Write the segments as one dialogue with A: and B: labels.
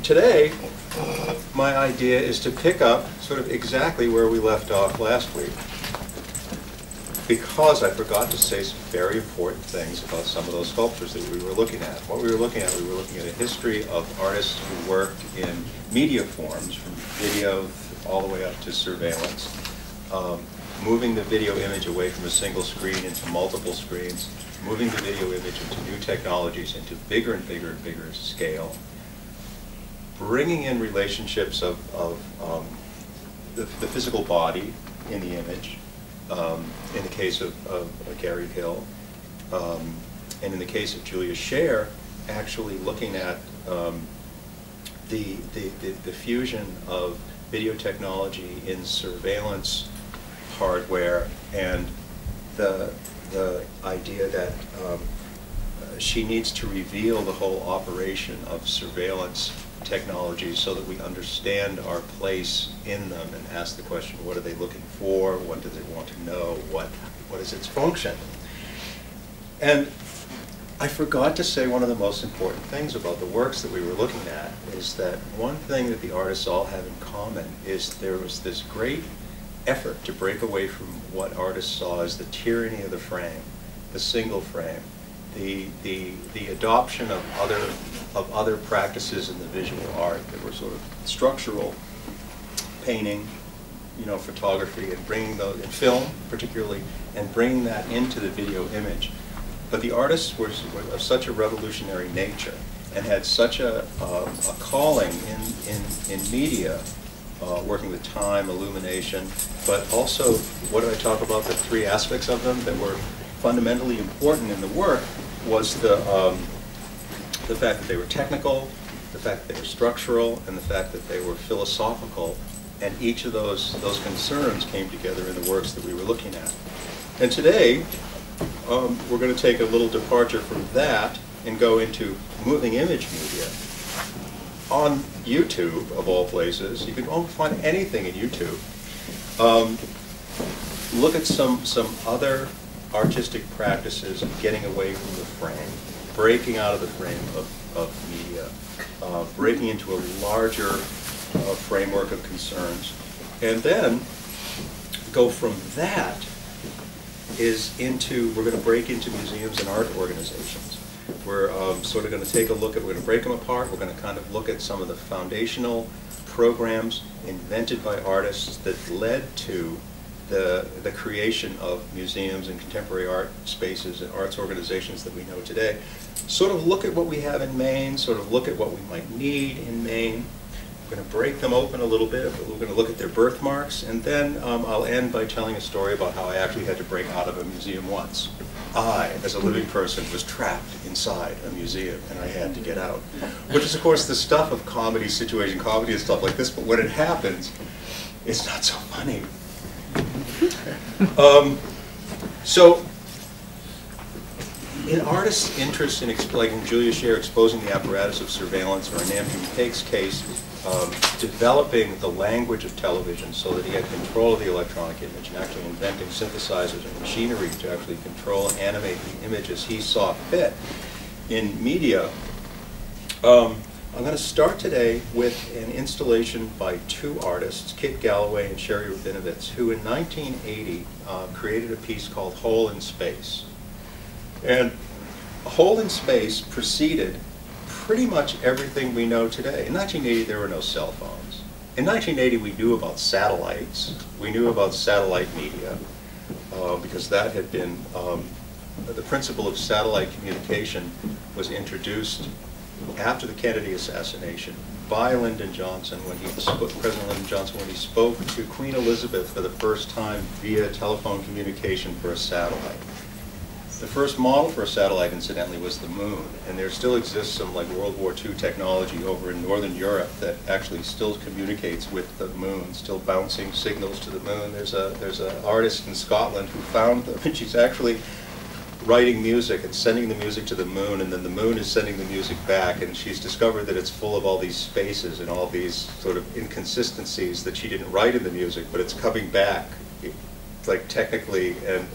A: today, my idea is to pick up sort of exactly where we left off last week, because I forgot to say some very important things about some of those sculptures that we were looking at. What we were looking at a history of artists who worked in media forms, from video all the way up to surveillance, moving the video image away from a single screen into multiple screens, moving the video image into new technologies, into bigger and bigger and bigger scale, bringing in relationships of the physical body in the image, in the case of Gary Hill, and in the case of Julia Scher, actually looking at the fusion of video technology in surveillance hardware and the idea that she needs to reveal the whole operation of surveillance technologies so that we understand our place in them and ask the question, what are they looking for? What do they want to know? What is its function? And I forgot to say one of the most important things about the works that we were looking at is that one thing that the artists all have in common is there was this great effort to break away from what artists saw as the tyranny of the frame, the single frame, the adoption of other practices in the visual art that were sort of structural, painting, photography, and bringing those, and film particularly, and bringing that into the video image. But the artists were of such a revolutionary nature and had such a calling in media, working with time, illumination, but also, what did I talk about, the three aspects of them that were fundamentally important in the work was the fact that they were technical, the fact that they were structural, and the fact that they were philosophical, and each of those concerns came together in the works that we were looking at. And today, we're going to take a little departure from that and go into moving image media. On YouTube, of all places, you can almost find anything in YouTube. Look at some other artistic practices of getting away from the frame, breaking out of the frame of media, breaking into a larger framework of concerns, and then go from that we're going to break into museums and art organizations. We're sort of going to take a look at, we're going to break them apart, we're going to kind of look at some of the foundational programs invented by artists that led to the creation of museums and contemporary art spaces and arts organizations that we know today. Sort of look at what we have in Maine, sort of look at what we might need in Maine. We're going to break them open a little bit, but we're going to look at their birthmarks, and then I'll end by telling a story about how I actually had to break out of a museum once. I, as a living person, was trapped inside a museum, and I had to get out. Which is, of course, the stuff of comedy, situation comedy and stuff like this, but when it happens, it's not so funny. So, in artists' interest in explaining Julia Scher exposing the apparatus of surveillance, or in Anthony Pake's case, developing the language of television so that he had control of the electronic image and actually inventing synthesizers and machinery to actually control and animate the image as he saw fit in media. I'm going to start today with an installation by two artists, Kit Galloway and Sherry Rabinovitz, who in 1980 created a piece called Hole in Space. And Hole in Space preceded pretty much everything we know today. In 1980, there were no cell phones. In 1980, we knew about satellites. We knew about satellite media, because that had been, the principle of satellite communication was introduced after the Kennedy assassination by Lyndon Johnson, President Lyndon Johnson, when he spoke to Queen Elizabeth for the first time via telephone communication for a satellite. The first model for a satellite, incidentally, was the moon, and there still exists some like World War II technology over in Northern Europe that actually still communicates with the moon, still bouncing signals to the moon. There's an artist in Scotland who found them, and she's actually writing music and sending the music to the moon, and then the moon is sending the music back, and she's discovered that it's full of all these spaces and all these sort of inconsistencies that she didn't write in the music, but it's coming back, like technically and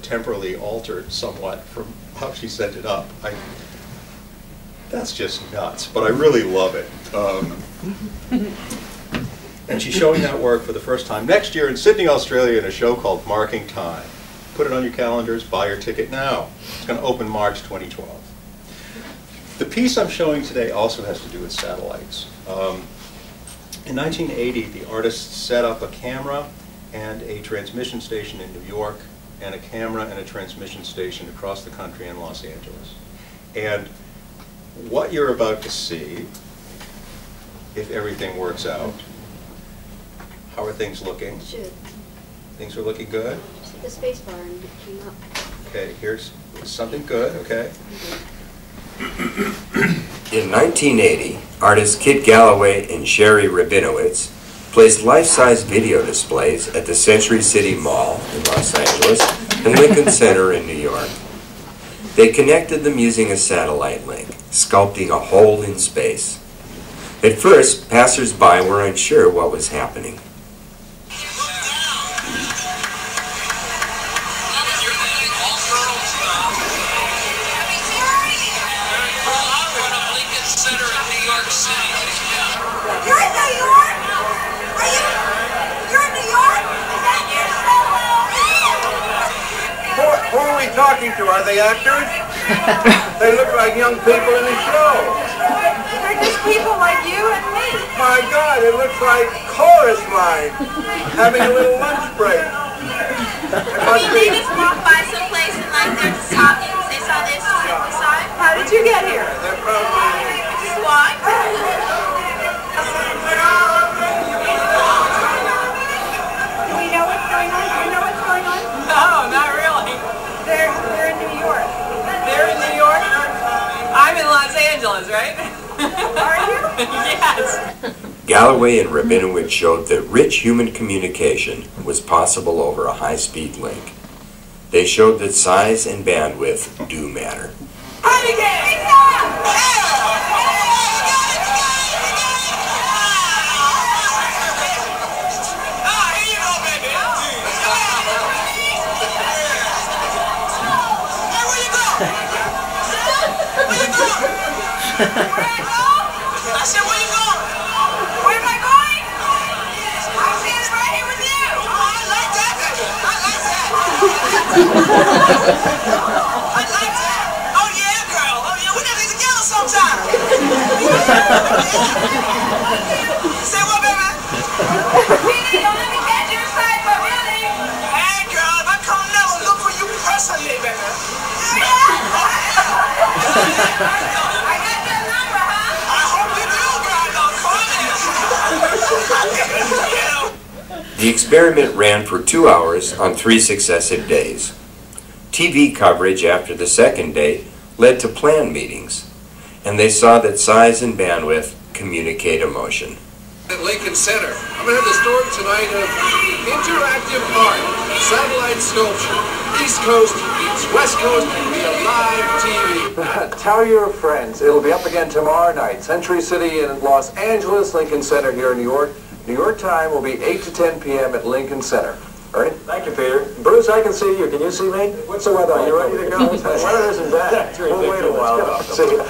A: temporally altered somewhat from how she sent it up. that's just nuts, but I really love it. And she's showing that work for the first time next year in Sydney, Australia, in a show called Marking Time. Put it on your calendars, buy your ticket now. It's going to open March 2012. The piece I'm showing today also has to do with satellites. In 1980, the artist set up a camera and a transmission station in New York, and a camera and a transmission station across the country in Los Angeles. And what you're about to see, if everything works out, how are things looking?
B: Should.
A: Things are looking good?
B: Just hit the space bar and it came up.
A: Okay, here's something good, okay.
C: In 1980, artists Kit Galloway and Sherry Rabinowitz placed life-size video displays at the Century City Mall in Los Angeles and Lincoln Center in New York. They connected them using a satellite link, sculpting a hole in space. At first, passers-by were unsure what was happening.
D: Talking to? Are they actors? They look like young people in a show.
E: They're just people like you and me.
D: My God, it looks like chorus line having a little lunch break.
E: They just walked by someplace and like they're just talking. They saw this side. How did you get here?
D: They're probably
E: Just walked. Do we know what's going on? Do you know what's going on?
F: No, not really.
E: They're in New York.
F: They're in New York? I'm in Los Angeles, right?
E: Are you?
F: Yes.
C: Galloway and Rabinowitz showed that rich human communication was possible over a high-speed link. They showed that size and bandwidth do matter.
E: I said, where you going? Where am I going? I'm standing right here with you. Oh, I like that. I like that. I like that. Oh, yeah, girl. Oh, yeah, we gotta get together sometime. Say what, baby? Really, don't let me catch your side, but really. Hey, girl, if I come now, I'll look for you personally, baby.
C: The experiment ran for 2 hours on 3 successive days. TV coverage after the second day led to plan meetings, and they saw that size and bandwidth communicate emotion.
D: at Lincoln Center. I'm going to have the story tonight of interactive art, satellite sculpture, East Coast meets West Coast via live TV.
G: Tell your friends. It'll be up again tomorrow night. Century City in Los Angeles, Lincoln Center here in New York. New York time will be 8 to 10 p.m. at Lincoln Center. All right? Thank you, Peter. Bruce, I can see you. Can you see me? What's the weather? Are you ready to go? The weather isn't bad. We'll wait a while. See you.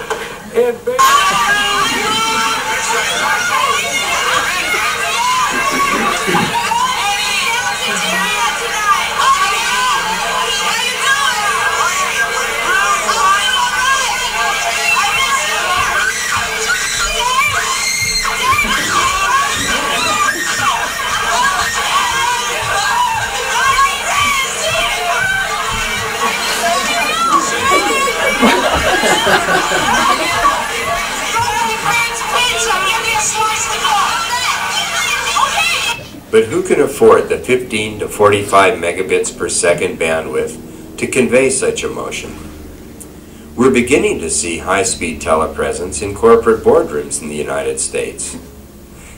C: But who can afford the 15 to 45 megabits per second bandwidth to convey such emotion? We're beginning to see high-speed telepresence in corporate boardrooms in the United States,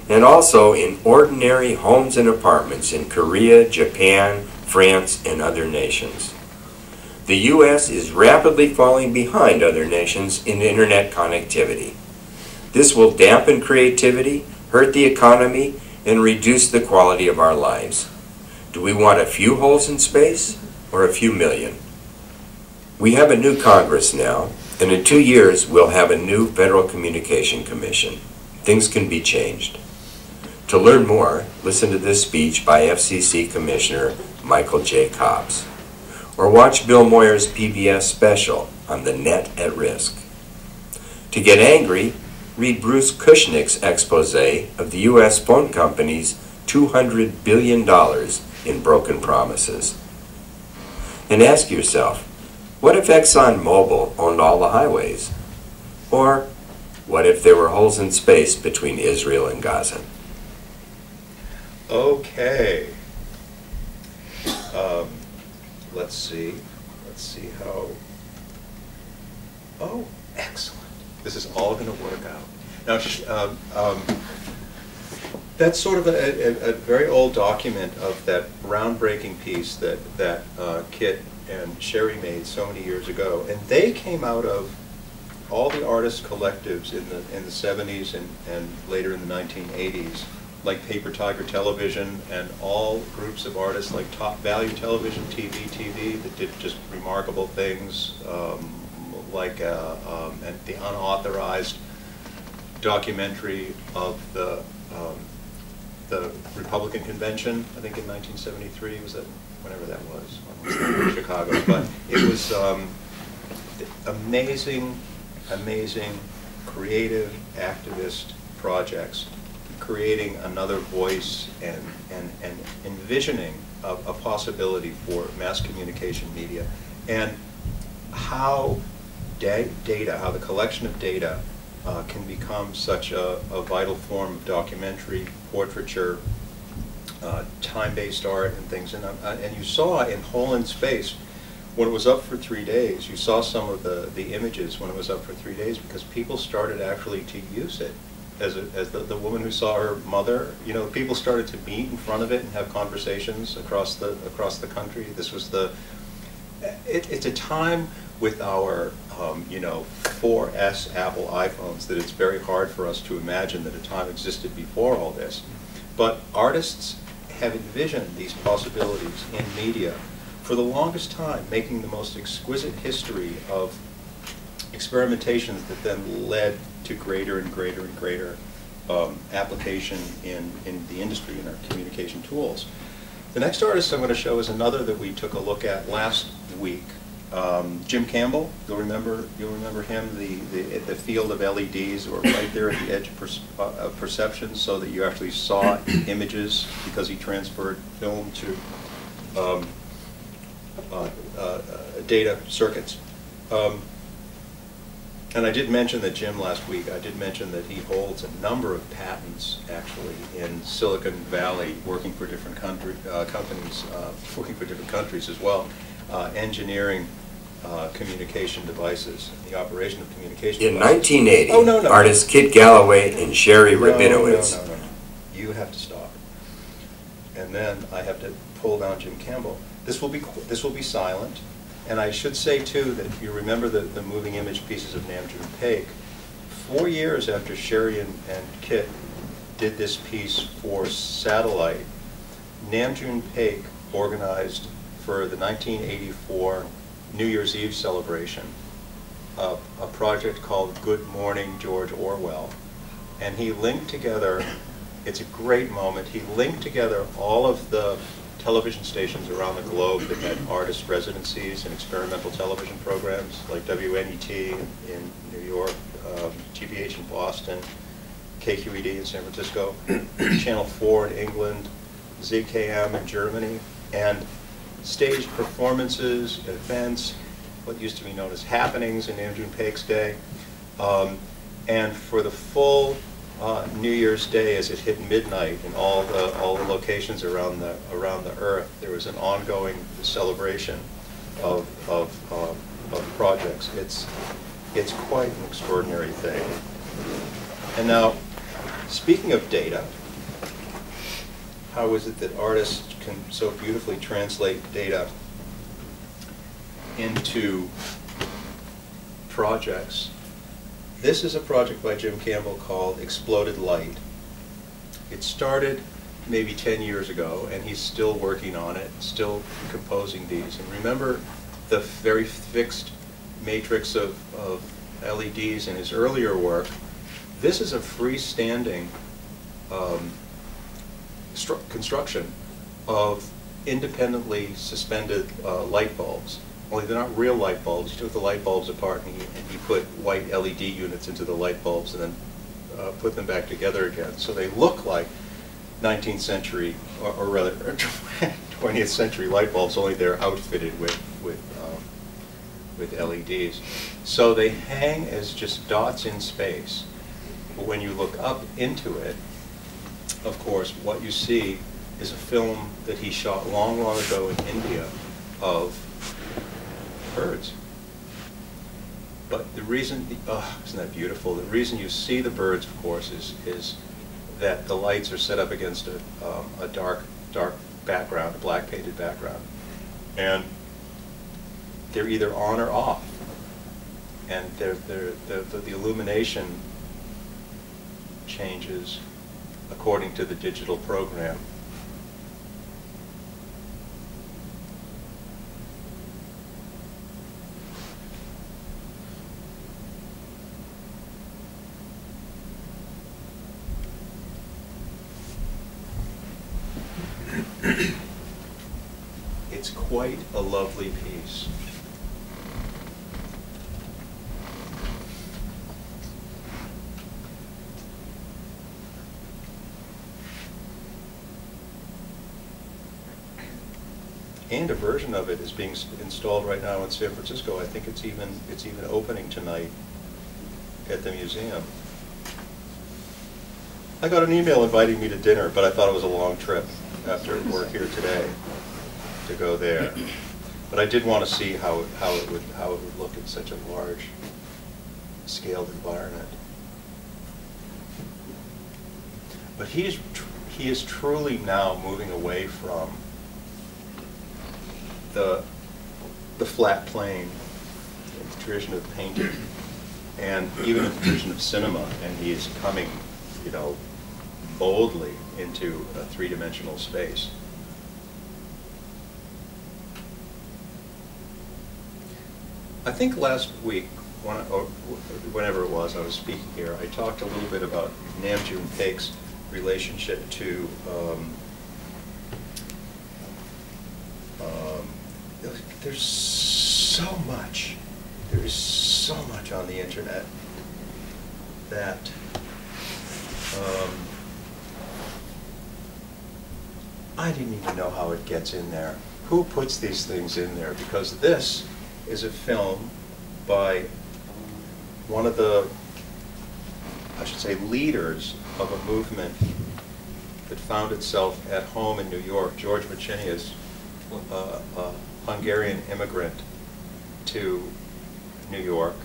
C: and also in ordinary homes and apartments in Korea, Japan, France, and other nations. The U.S. is rapidly falling behind other nations in internet connectivity. This will dampen creativity, hurt the economy, and reduce the quality of our lives. Do we want a few holes in space or a few million? We have a new Congress now, And in 2 years, we'll have a new Federal Communication Commission. Things can be changed. To learn more, listen to this speech by FCC Commissioner Michael J. Cobbs. Or watch Bill Moyer's PBS special on the net at risk. To get angry, read Bruce Kushnick's expose of the U.S. phone company's $200 billion in broken promises. And ask yourself, what if ExxonMobil owned all the highways? Or what if there were holes in space between Israel and Gaza?
A: Okay. Let's see how. Oh, excellent. This is all going to work out. Now, that's sort of a very old document of that groundbreaking piece that Kit and Sherry made so many years ago, and they came out of all the artist collectives in the 70s and later in the 1980s, like Paper Tiger Television, and all groups of artists like Top Value Television, TV that did just remarkable things, like and the unauthorized documentary of the Republican Convention, I think in 1973, was that, whenever that was in Chicago. But it was amazing, creative activist projects, creating another voice and envisioning a possibility for mass communication media, and how data, how the collection of data can become such a vital form of documentary, portraiture, time-based art, and things. And you saw in Hole in Space, when it was up for 3 days, you saw some of the images when it was up for 3 days, because people started actually to use it. As the woman who saw her mother, you know, people started to meet in front of it and have conversations across the country. This was it's a time with our you know, 4S Apple iPhones that it's very hard for us to imagine that a time existed before all this. But artists have envisioned these possibilities in media for the longest time, making the most exquisite history of experimentations that then led to greater and greater and greater application in the industry, in our communication tools. The next artist I'm going to show is another that we took a look at last week. Jim Campbell, you'll remember him. The field of LEDs were right there at the edge of perception, so that you actually saw images because he transferred film to data circuits. And I did mention that Jim last week, I did mention that he holds a number of patents actually in Silicon Valley, working for different companies, working for different countries as well, engineering communication devices, the operation of communication devices.
C: In 1980, artists Kit Galloway and Sherry Rabinowitz.
A: No. You have to stop. And then I have to pull down Jim Campbell. This will be silent. And I should say, too, that if you remember the moving image pieces of Namjoon Paik, 4 years after Sherry and Kit did this piece for Satellite, Namjoon Paik organized for the 1984 New Year's Eve celebration a project called Good Morning George Orwell. And he linked together, it's a great moment, he linked together all of the television stations around the globe that had artist residencies and experimental television programs, like WNET in New York, GBH in Boston, KQED in San Francisco, Channel 4 in England, ZKM in Germany, and staged performances, events, what used to be known as happenings in Namjoon Paik's day. And for the full New Year's Day, as it hit midnight in all the locations around the Earth, there was an ongoing celebration of projects. It's quite an extraordinary thing. And now, speaking of data, how is it that artists can so beautifully translate data into projects? This is a project by Jim Campbell called Exploded Light. It started maybe 10 years ago, and he's still working on it, still composing these. And remember the very fixed matrix of LEDs in his earlier work, this is a freestanding construction of independently suspended light bulbs. Only they're not real light bulbs. He took the light bulbs apart and he put white LED units into the light bulbs and then put them back together again. So they look like 19th century, or rather 20th century light bulbs, only they're outfitted with LEDs. So they hang as just dots in space. But when you look up into it, of course, what you see is a film that he shot long, long ago in India of birds. But the reason, isn't that beautiful? The reason you see the birds, of course, is that the lights are set up against a dark background, a black painted background. And they're either on or off. And the illumination changes according to the digital program. It's quite a lovely piece. And a version of it is being installed right now in San Francisco. I think it's even opening tonight at the museum. I got an email inviting me to dinner, but I thought it was a long trip after work here today to go there. But I did want to see how it would look in such a large scaled environment. But he is truly now moving away from the flat plane, the tradition of painting, and even in the tradition of cinema, and he is coming, you know, boldly into a three-dimensional space. I think last week, or whenever it was, I was speaking here, I talked a little bit about Nam June Paik's relationship to there's so much on the internet that I didn't even know how it gets in there. Who puts these things in there? Because this is a film by one of the, I should say, leaders of a movement that found itself at home in New York. George Machinias, a Hungarian immigrant to New York.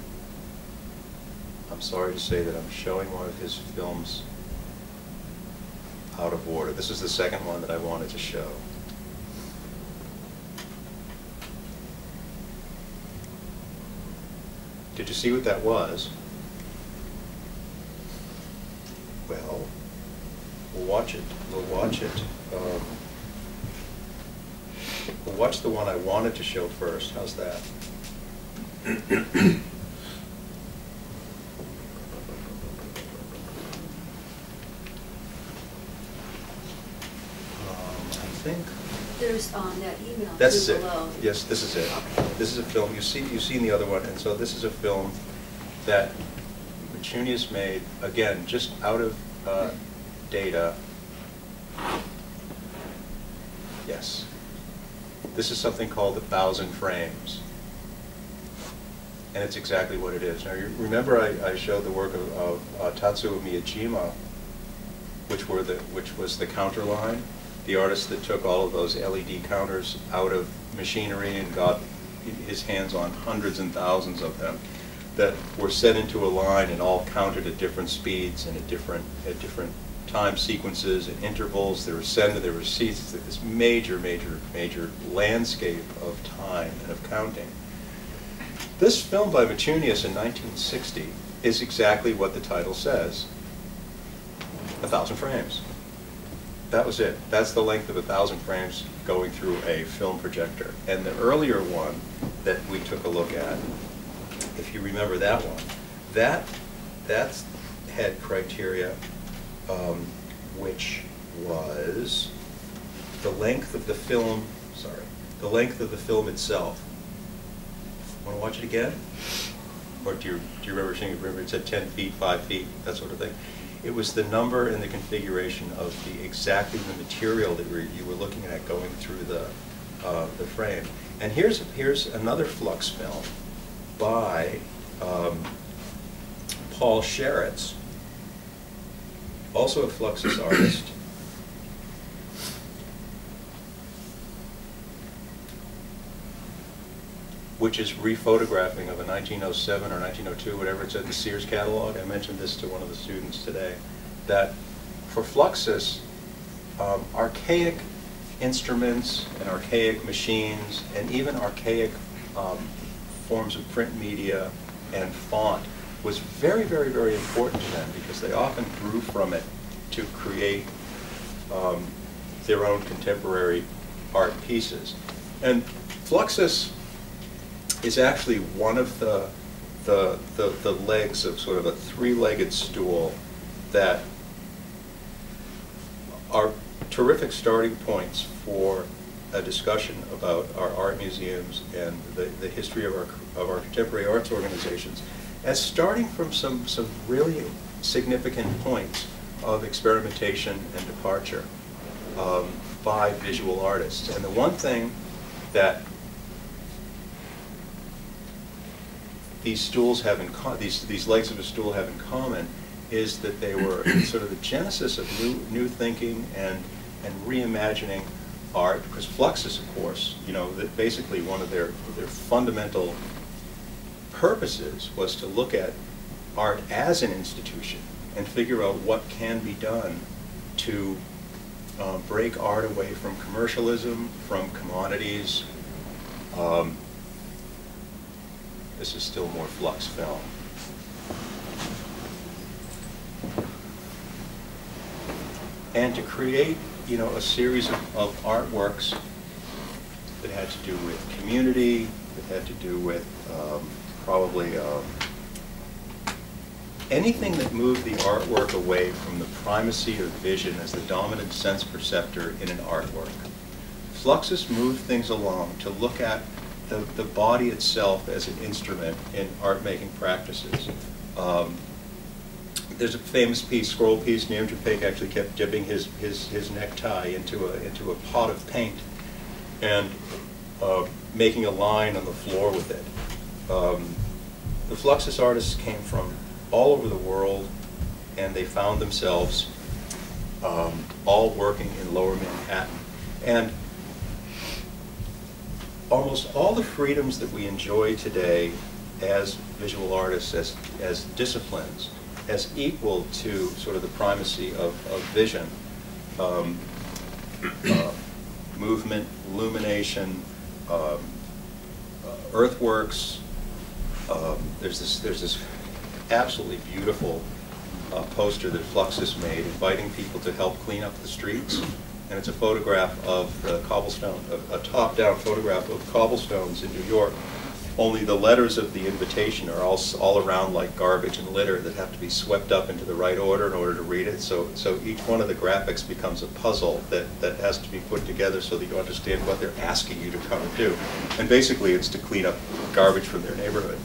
A: I'm sorry to say that I'm showing one of his films out of order. This is the second one that I wanted to show. Did you see what that was? Well, we'll watch it. We'll watch it. We'll watch the one I wanted to show first. How's that? I think
B: There's that email.
A: this is it.
B: Below.
A: Yes, this is it.
B: Okay.
A: This is a film. You've seen the other one, and so this is a film that Machunias made, again, just out of data. Yes. This is something called 1,000 frames. And it's exactly what it is. Now, you remember I showed the work of Tatsuo Miyajima, which was the counter line, the artist that took all of those LED counters out of machinery and got his hands on hundreds and thousands of them that were set into a line and all counted at different speeds and at different time sequences and intervals. There were send, there were receipts, this major landscape of time and of counting. This film by Machunias in 1960 is exactly what the title says. 1,000 frames. That was it. That's the length of 1,000 frames going through a film projector. And the earlier one that we took a look at if you remember that one, that's had criteria which was the length of the film, the length of the film itself. Want to watch it again? Or do you remember seeing it? Remember it said 10 feet, 5 feet, that sort of thing. It was the number and the configuration of exactly the material that you were looking at going through the frame. And here's another flux film by Paul Sheretz, also a Fluxus artist. Which is rephotographing of a 1907 or 1902, whatever it's in the Sears catalog. I mentioned this to one of the students today, that for Fluxus, archaic instruments and archaic machines and even archaic forms of print media and font was very, very, very important to them, because they often drew from it to create their own contemporary art pieces. And Fluxus is actually one of the legs of sort of a three-legged stool that are terrific starting points for a discussion about our art museums and the history of our contemporary arts organizations, as starting from some really significant points of experimentation and departure by visual artists. And the one thing that these stools have in these legs of a stool have in common is that they were sort of the genesis of new thinking and reimagining art. Because Fluxus, of course, that basically one of their fundamental purposes was to look at art as an institution and figure out what can be done to break art away from commercialism, from commodities. This is still more flux film. And to create, a series of artworks that had to do with community, that had to do with probably anything that moved the artwork away from the primacy of vision as the dominant sense perceptor in an artwork. Fluxus moved things along to look at the body itself as an instrument in art-making practices. There's a famous piece, scroll piece, Neandra Peck actually kept dipping his necktie into a pot of paint and making a line on the floor with it. The Fluxus artists came from all over the world, and they found themselves all working in Lower Manhattan. And almost all the freedoms that we enjoy today as visual artists, as disciplines, as equal to sort of the primacy of vision, movement, illumination, earthworks. There's this absolutely beautiful poster that Fluxus made inviting people to help clean up the streets. And it's a photograph of the cobblestone, a top-down photograph of cobblestones in New York. Only the letters of the invitation are all around like garbage and litter that have to be swept up into the right order in order to read it. So each one of the graphics becomes a puzzle that has to be put together so that you understand what they're asking you to come and do. And basically it's to clean up garbage from their neighborhood.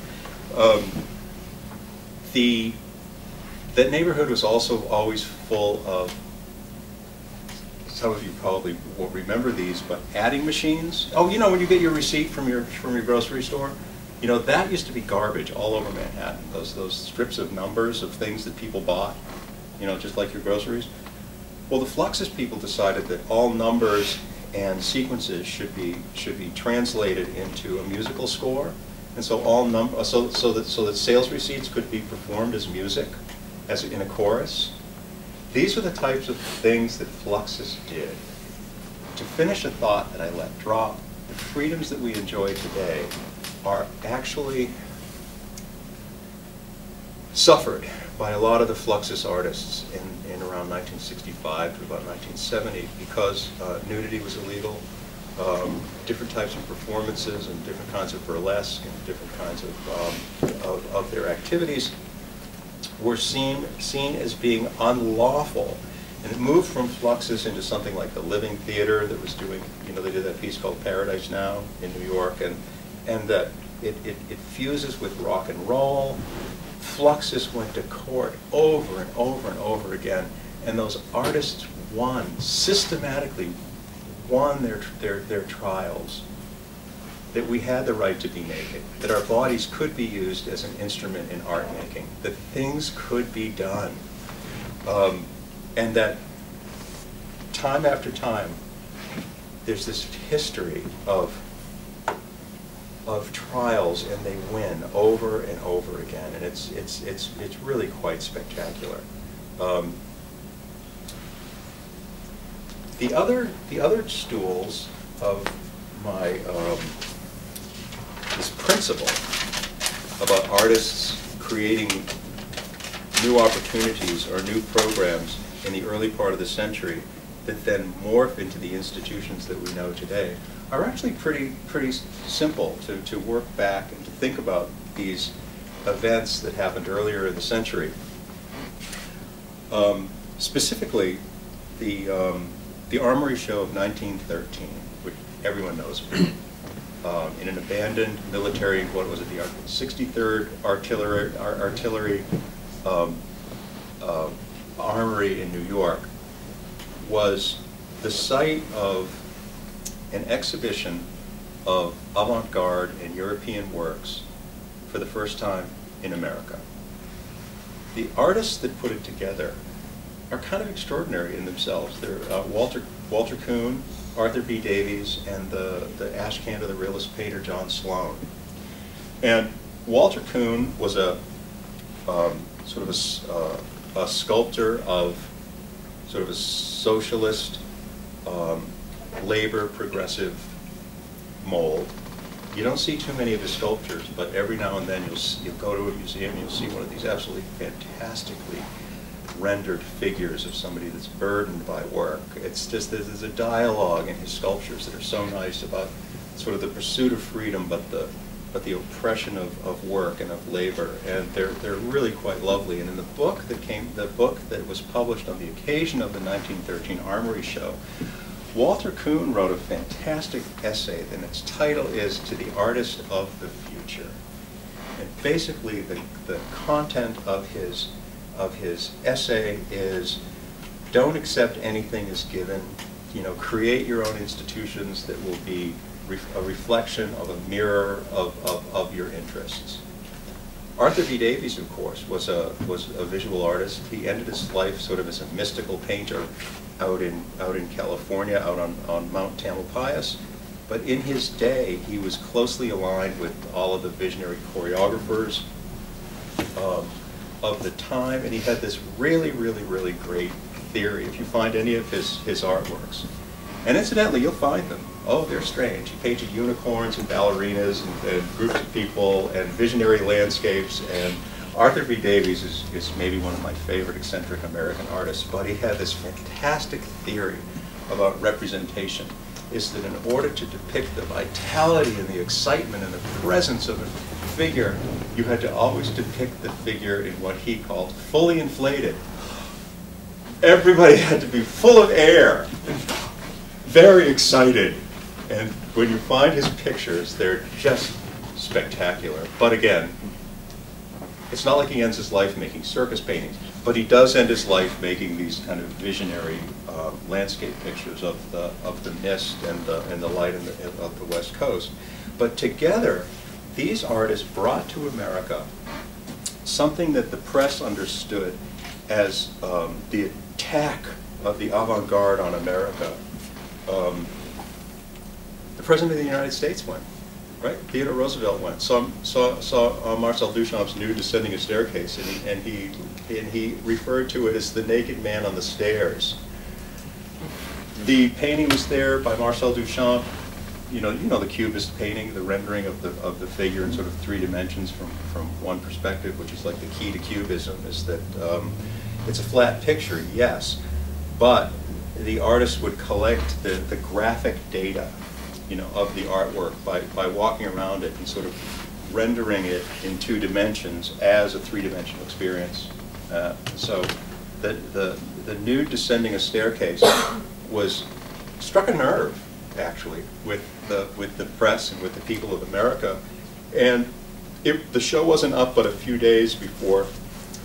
A: That neighborhood was also always full of, some of you probably won't remember these, but adding machines. Oh, when you get your receipt from your grocery store, that used to be garbage all over Manhattan. Those strips of numbers of things that people bought, just like your groceries. Well, the Fluxus people decided that all numbers and sequences should be translated into a musical score, and so so that sales receipts could be performed as music, as in a chorus. These are the types of things that Fluxus did. To finish a thought that I let drop, the freedoms that we enjoy today are actually suffered by a lot of the Fluxus artists in around 1965 to about 1970 because nudity was illegal, different types of performances and different kinds of burlesque and different kinds of their activities were seen as being unlawful. And it moved from Fluxus into something like the Living Theater that was doing, they did that piece called Paradise Now in New York, and that it fuses with rock and roll. Fluxus went to court over and over and over again, and those artists systematically won their trials, that we had the right to be naked, that our bodies could be used as an instrument in art making, that things could be done. And that time after time, there's this history of trials, and they win over and over again, and it's really quite spectacular. The other stools of my this principle about artists creating new opportunities or new programs in the early part of the century that then morph into the institutions that we know today are actually pretty simple to work back and to think about these events that happened earlier in the century. Specifically, the Armory Show of 1913, which everyone knows about, in an abandoned military, what was it, the 63rd Artillery Armory in New York, was the site of an exhibition of avant-garde and European works for the first time in America. The artists that put it together are kind of extraordinary in themselves. They're Walter Kuhn, Arthur B. Davies, and the ash can of the realist painter John Sloan. And Walter Kuhn was a sort of a sculptor of sort of a socialist, labor progressive mold. You don't see too many of his sculptures, but every now and then you'll go to a museum and you'll see one of these absolutely fantastically rendered figures of somebody that's burdened by work. It's just, there's a dialogue in his sculptures that are so nice about sort of the pursuit of freedom, but the oppression of work and of labor, and they're really quite lovely. And in the book that was published on the occasion of the 1913 Armory Show, Walter Kuhn wrote a fantastic essay, and its title is "To the Artist of the Future." And basically, the content of his essay is: don't accept anything as given. Create your own institutions that will be a reflection of a mirror of your interests. Arthur B. Davies, of course, was a visual artist. He ended his life sort of as a mystical painter out in California, out on Mount Tamalpais. But in his day, he was closely aligned with all of the visionary choreographers of the time, and he had this really, really, really great theory. If you find any of his artworks, and incidentally, you'll find them. Oh, they're strange. He painted unicorns and ballerinas and groups of people and visionary landscapes. And Arthur B. Davies is maybe one of my favorite eccentric American artists, but he had this fantastic theory about representation, is that in order to depict the vitality and the excitement and the presence of a figure, you had to always depict the figure in what he called fully inflated. Everybody had to be full of air, very excited. And when you find his pictures, they're just spectacular. But again, it's not like he ends his life making circus paintings, but he does end his life making these kind of visionary landscape pictures of the mist and the light of the West Coast. But together, these artists brought to America something that the press understood as the attack of the avant-garde on America. The President of the United States went, right? Theodore Roosevelt went. Saw Marcel Duchamp's Nude Descending a Staircase, and he referred to it as the naked man on the stairs. The painting was there by Marcel Duchamp. You know the Cubist painting, the rendering of the figure in sort of 3 dimensions from one perspective, which is like the key to Cubism, is that it's a flat picture, yes, but the artist would collect the graphic data of the artwork by walking around it and sort of rendering it in 2 dimensions as a 3-dimensional experience. So the nude descending a staircase struck a nerve, actually, with the press and with the people of America. And the show wasn't up but a few days before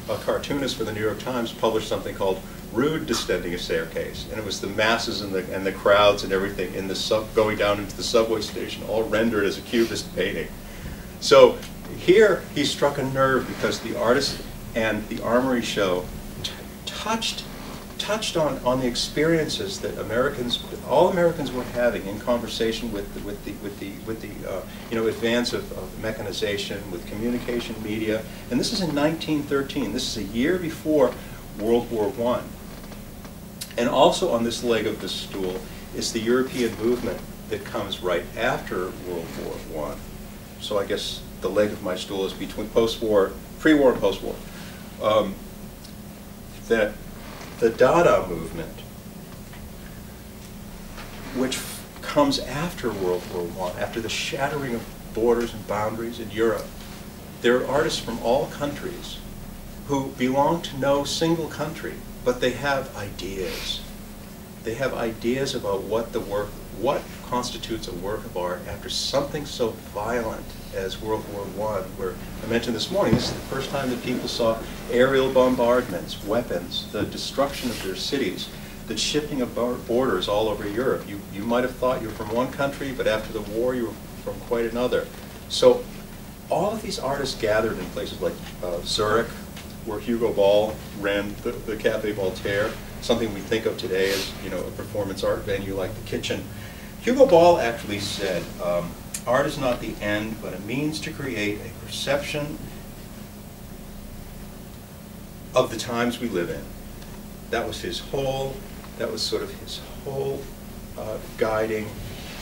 A: a cartoonist for the New York Times published something called Rude Descending a Staircase. And it was the masses and the crowds and everything in going down into the subway station, all rendered as a cubist painting. So here he struck a nerve because the artist and the Armory show touched on the experiences that all Americans were having in conversation with the advance of mechanization, with communication media. And this is in 1913. This is a year before World War I. And also on this leg of the stool is the European movement that comes right after World War I. So I guess the leg of my stool is between post-war, pre-war and post-war. That the Dada movement, which comes after World War I, after the shattering of borders and boundaries in Europe, there are artists from all countries who belong to no single country, but they have ideas. They have ideas about what constitutes a work of art after something so violent as World War I, where I mentioned this morning, this is the first time that people saw aerial bombardments, weapons, the destruction of their cities, the shifting of borders all over Europe. You might have thought you were from one country, but after the war you were from quite another. So all of these artists gathered in places like Zurich, where Hugo Ball ran the Café Voltaire, something we think of today as a performance art venue like the Kitchen. Hugo Ball actually said, art is not the end, but a means to create a perception of the times we live in. That was sort of his whole guiding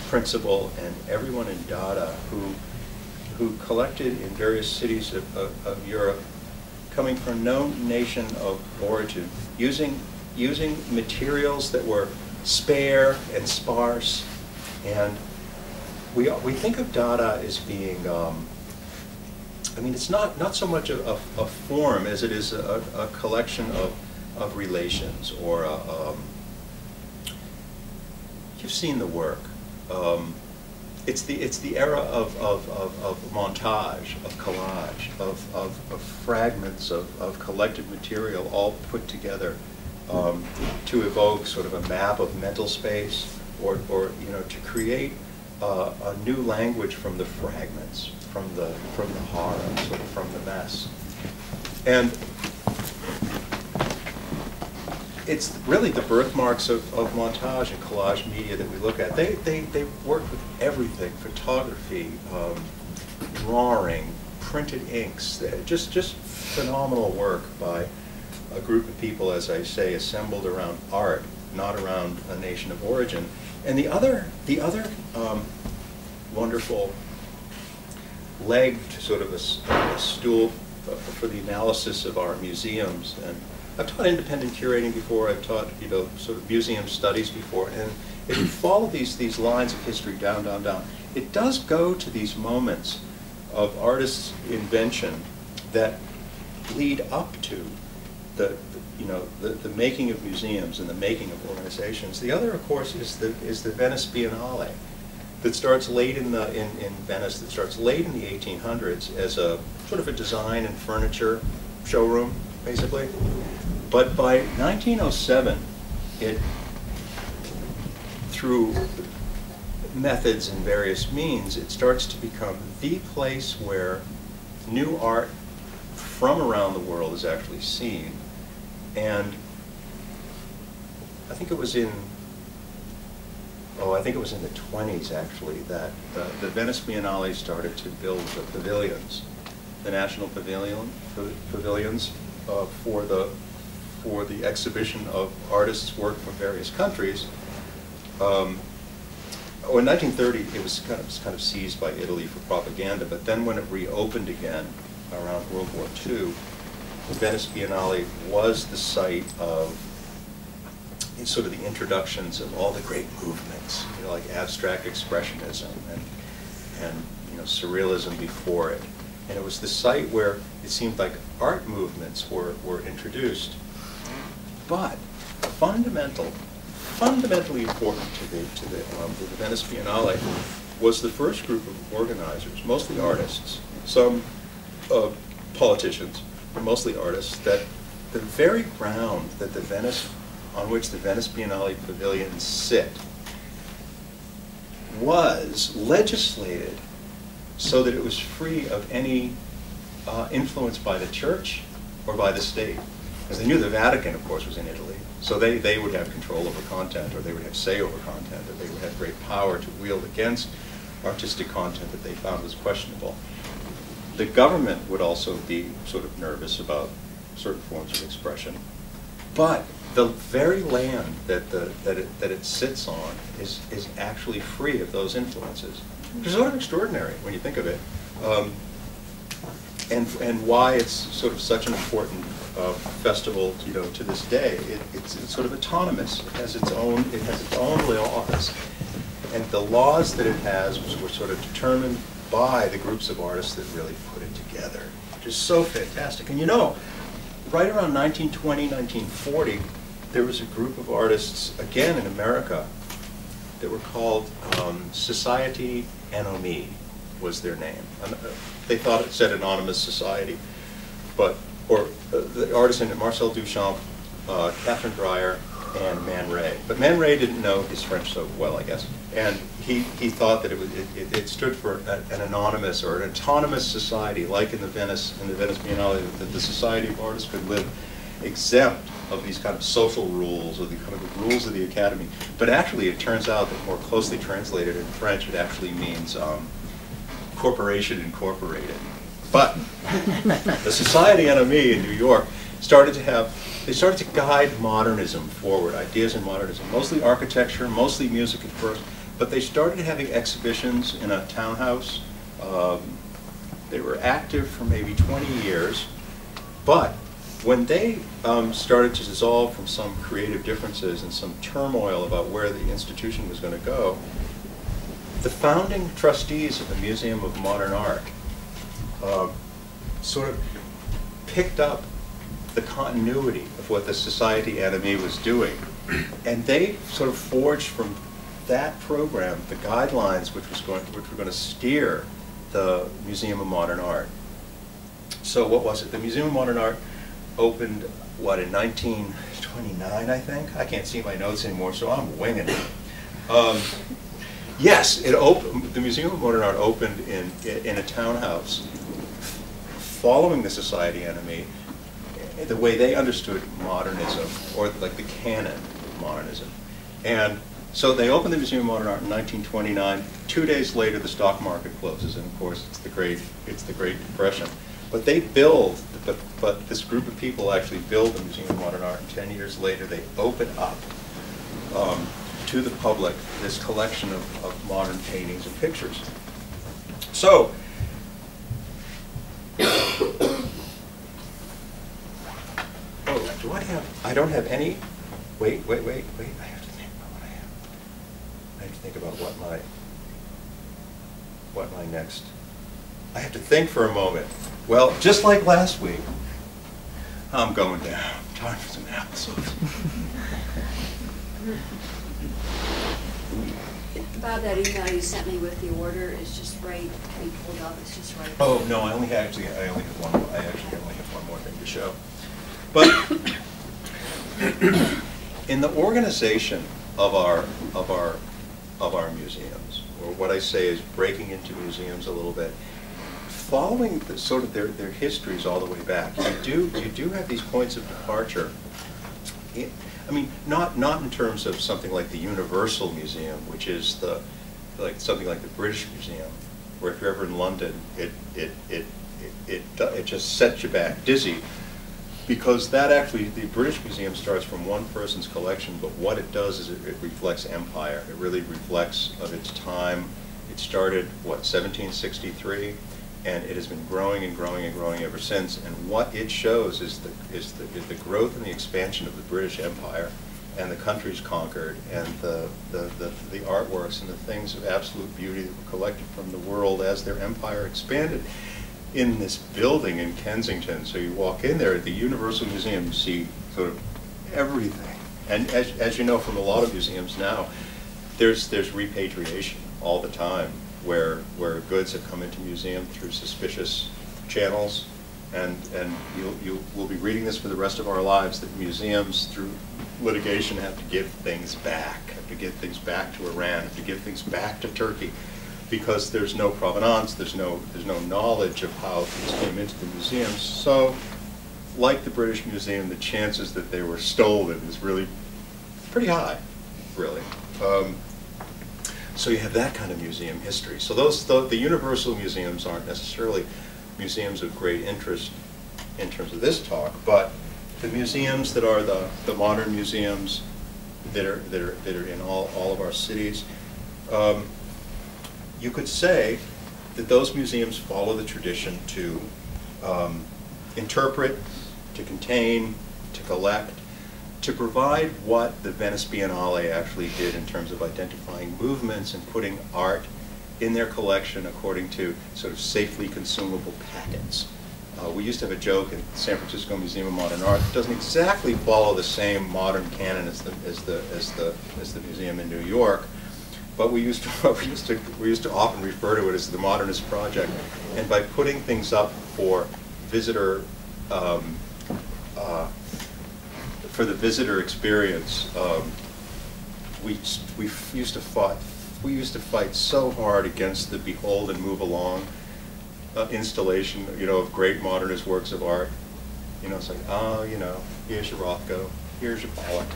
A: principle, and everyone in Dada who collected in various cities of Europe, coming from no nation of origin, using materials that were spare and sparse. And we think of Dada as being, it's not so much a form as it is a collection of relations, or you've seen the work. It's the era of montage, of collage, of fragments of collected material all put together to evoke sort of a map of mental space, or to create a new language from the fragments, from the horror, sort of from the mess. And it's really the birthmarks of montage and collage media that we look at. They work with everything: photography, drawing, printed inks, just phenomenal work by a group of people, as I say, assembled around art, not around a nation of origin. And the other wonderful legged sort of a stool for the analysis of our museums, and I've taught independent curating before, I've taught sort of museum studies before, and if you follow these lines of history down, it does go to these moments of artists' invention that lead up to the making of museums and the making of organizations. The other, of course, is the Venice Biennale that starts late in Venice, that starts late in the 1800s as a sort of a design and furniture showroom, basically. But by 1907, through methods and various means, it starts to become the place where new art from around the world is actually seen. And I think it was in the 20s, actually, that the Venice Biennale started to build the pavilions, the national pavilions for the exhibition of artists' work from various countries. In 1930, it was kind of seized by Italy for propaganda, but then when it reopened again around World War II, the Venice Biennale was the site of sort of the introductions of all the great movements, you know, like abstract expressionism and you know, surrealism before it. And it was the site where it seemed like art movements were introduced. But fundamentally important to the Venice Biennale was the first group of organizers, mostly artists, some politicians, but mostly artists, that the very ground that on which the Venice Biennale pavilions sit was legislated so that it was free of any influence by the church or by the state. Because they knew the Vatican, of course, was in Italy, so they would have control over content, or they would have say over content, or they would have great power to wield against artistic content that they found was questionable. The government would also be sort of nervous about certain forms of expression, but the very land that it sits on is actually free of those influences, which is sort of extraordinary when you think of it, and why it's sort of such an important festival, you know, to this day. It's sort of autonomous. It has its own laws, and the laws that it has were sort of determined by the groups of artists that really put it together, which is so fantastic. And you know, right around 1920, 1940, there was a group of artists, again in America, that were called Society II.mov was their name. They thought it said Anonymous Society, but the artists in it, Marcel Duchamp, Catherine Dreyer, and Man Ray. But Man Ray didn't know his French so well, I guess, and he thought that it stood for an anonymous or an autonomous society, like in the Venice Biennale, that the Society of Artists could live exempt of these kind of social rules or the kind of the rules of the Academy. But actually, it turns out that more closely translated in French, it actually means Corporation Incorporated. But the Society II.mov in New York started to guide modernism forward, ideas in modernism, mostly architecture, mostly music at first, but they started having exhibitions in a townhouse. They were active for maybe 20 years, but when they started to dissolve from some creative differences and some turmoil about where the institution was going to go, the founding trustees of the Museum of Modern Art sort of picked up the continuity of what the Society II.mov was doing, and they sort of forged from that program the guidelines which were going to steer the Museum of Modern Art. So what was it? The Museum of Modern Art opened, what, in 1929, I think? I can't see my notes anymore, so I'm winging it. Yes, the Museum of Modern Art opened in a townhouse following the Society II.mov, the way they understood modernism, or like the canon of modernism. And so they opened the Museum of Modern Art in 1929. 2 days later, the stock market closes, and of course, it's the Great Depression. But but this group of people actually build the Museum of Modern Art, and 10 years later, they open up to the public this collection of modern paintings and pictures. So, I don't have any, wait, I have to think about what I have. I have to think about what my next, I have to think for a moment. Well, just like last week, I'm going down. Time for some applesauce.
B: Bob, that email you sent me with the order is just right. We pulled up. It's just right.
A: Oh no, I only have one more. I actually only have one more thing to show. But in the organization of our museums, or what I say is breaking into museums a little bit, following sort of their histories all the way back, you do have these points of departure. I mean, not in terms of something like the Universal Museum, which is something like the British Museum, where if you're ever in London, it just sets you back dizzy, because the British Museum starts from one person's collection, but what it does is it reflects empire. It really reflects of its time. It started, what, 1763? And it has been growing and growing and growing ever since. And what it shows is the growth and the expansion of the British Empire and the countries conquered, and the artworks and the things of absolute beauty that were collected from the world as their empire expanded in this building in Kensington. So you walk in there at the Universal Museum, you see sort of everything. And as you know from a lot of museums now, there's repatriation all the time, where goods have come into museum through suspicious channels, and you will be reading this for the rest of our lives, that museums through litigation have to give things back, have to give things back to Iran, have to give things back to Turkey, because there's no provenance, there's no knowledge of how things came into the museums. So, like the British Museum, the chances that they were stolen is really pretty high, really. So you have that kind of museum history. So the universal museums aren't necessarily museums of great interest in terms of this talk, but the museums that are the modern museums that are in all of our cities, you could say that those museums follow the tradition to interpret, to contain, to collect, to provide what the Venice Biennale actually did in terms of identifying movements and putting art in their collection according to sort of safely consumable packets. We used to have a joke in San Francisco Museum of Modern Art that doesn't exactly follow the same modern canon as the museum in New York, but we used to often refer to it as the modernist project. And by putting things up for visitor for the visitor experience, we used to fight so hard against the behold and move along installation, of great modernist works of art. It's like, oh, here's your Rothko, here's your Pollock,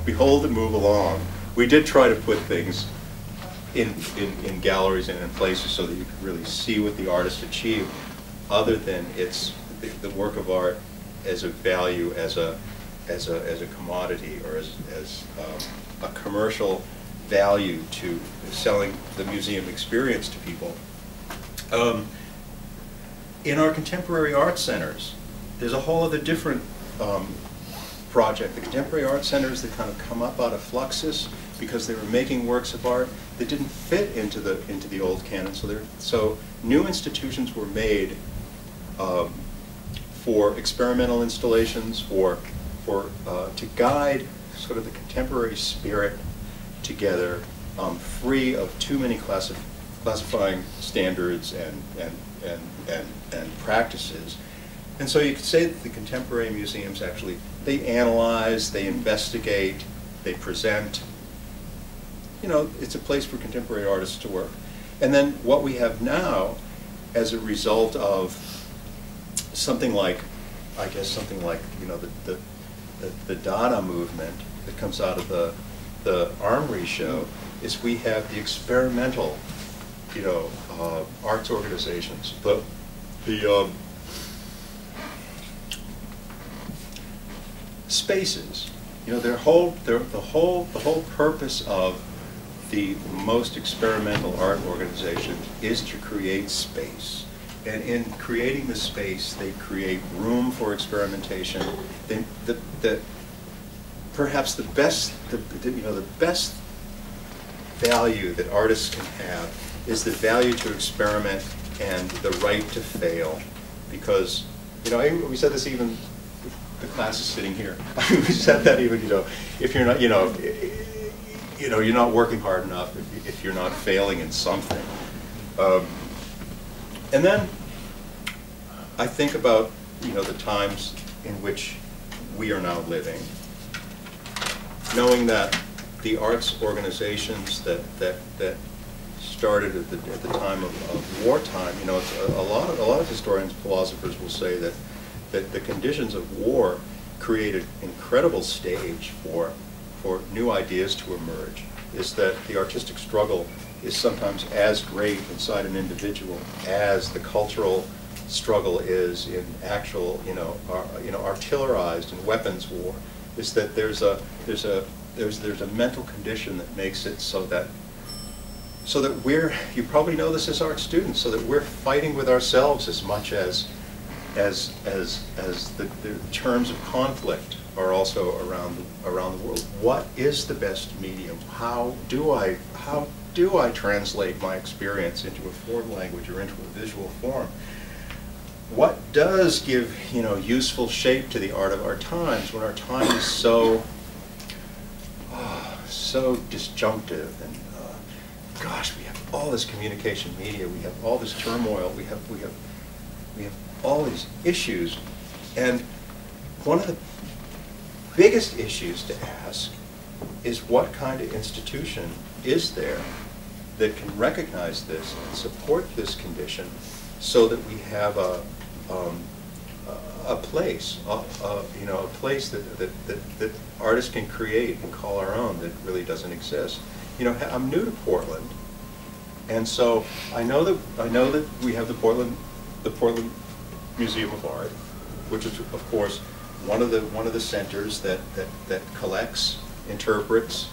A: behold and move along. We did try to put things in galleries and in places so that you could really see what the artist achieved, other than the work of art as a value, as a commodity, or as a commercial value to selling the museum experience to people. In our contemporary art centers, there's a whole other different project. The contemporary art centers that kind of come up out of Fluxus because they were making works of art that didn't fit into the old canon. So new institutions were made for experimental installations, to guide sort of the contemporary spirit together, free of too many classifying standards and practices. And so you could say that the contemporary museums actually, they analyze, they investigate, they present. It's a place for contemporary artists to work. And then what we have now, as a result of something like the Dada movement that comes out of the Armory show, is we have the experimental, arts organizations. The spaces, the whole purpose of the most experimental art organizations is to create space. And in creating the space, they create room for experimentation. Perhaps the best value that artists can have is the value to experiment and the right to fail. Because, we said this even, the class is sitting here. We said that even, if you're not, you're not working hard enough if you're not failing in something. And then I think about, the times in which we are now living, knowing that the arts organizations that started at the time of wartime, a lot of historians, philosophers will say that the conditions of war created incredible stage for new ideas to emerge. Is that the artistic struggle is sometimes as great inside an individual as the cultural struggle is in actual, artillerized and weapons war. Is that there's a mental condition that makes it so that you probably know this as art students, so that we're fighting with ourselves as much as the terms of conflict are also around the world. What is the best medium? How do I translate my experience into a foreign language or into a visual form? What does give, you know, useful shape to the art of our times when our time is so disjunctive, and gosh, we have all this communication media, we have all this turmoil, we have all these issues, and one of the biggest issues to ask is what kind of institution is there that can recognize this and support this condition, so that we have a place, you know, a place that artists can create and call our own, that really doesn't exist. You know, I'm new to Portland, and so I know that we have the Portland Museum of Art, which is, of course, one of the centers that collects, interprets,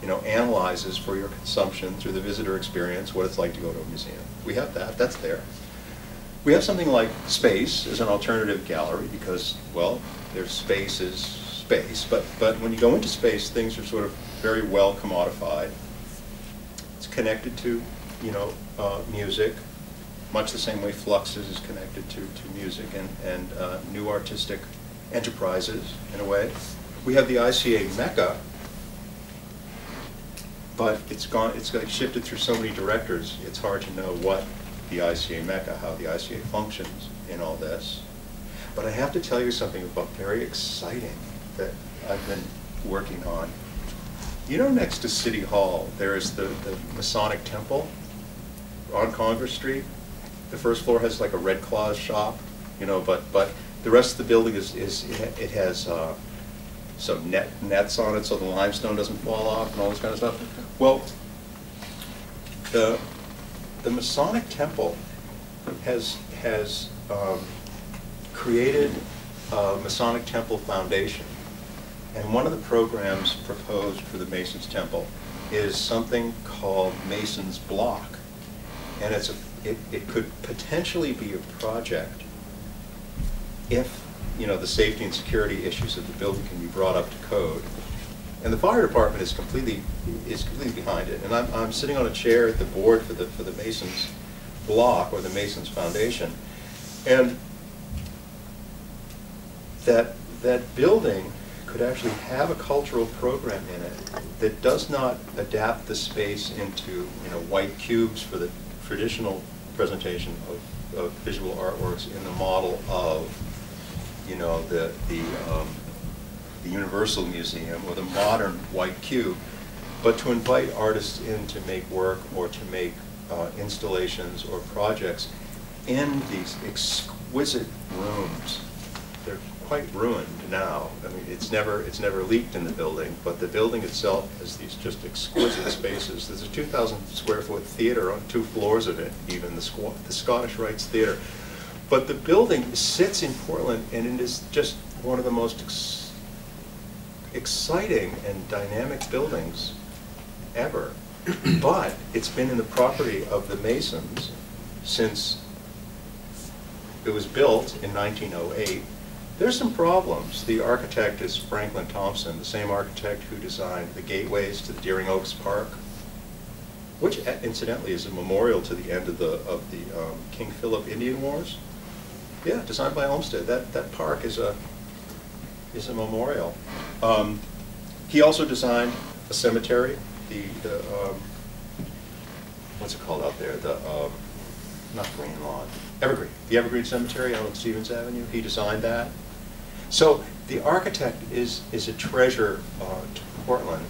A: you know, analyzes for your consumption through the visitor experience what it's like to go to a museum. We have that. That's there. We have something like Space as an alternative gallery because, well, there's space is space, but when you go into Space, things are sort of very well commodified. It's connected to, you know, music, much the same way Fluxus is connected to music and new artistic enterprises, in a way. We have the ICA Mecca, but it's shifted through so many directors, it's hard to know what the ICA Mecca, how the ICA functions in all this. But I have to tell you something about very exciting that I've been working on. You know, next to City Hall, there is the Masonic Temple on Congress Street. The first floor has like a Red Claws shop, you know, but the rest of the building it has some nets on it so the limestone doesn't fall off and all this kind of stuff. Well, the Masonic Temple has created a Masonic Temple Foundation, and one of the programs proposed for the Masons Temple is something called Masons Block, and it could potentially be a project if, you know, the safety and security issues of the building can be brought up to code. And the fire department is completely behind it. And I'm sitting on a chair at the board for the Masons Block, or the Masons Foundation, and that building could actually have a cultural program in it that does not adapt the space into, you know, white cubes for the traditional presentation of visual artworks in the model of, you know, the Universal Museum or the modern white cube, but to invite artists in to make work or to make installations or projects in these exquisite rooms. They're quite ruined now. I mean, it's never leaked in the building, but the building itself has these just exquisite spaces. There's a 2,000 square foot theater on 2 floors of it, even the Scottish Rites Theater. But the building sits in Portland, and it is just one of the most exciting and dynamic buildings ever. But it's been in the property of the Masons since it was built in 1908. There's some problems. The architect is Franklin Thompson, the same architect who designed the gateways to the Deering Oaks Park, which incidentally is a memorial to the end of the King Philip Indian Wars. Yeah, designed by Olmsted. That park is a memorial. He also designed a cemetery, the what's it called out there? Not Green Lawn, Evergreen. The Evergreen Cemetery out on Stevens Avenue. He designed that. So the architect is a treasure to Portland,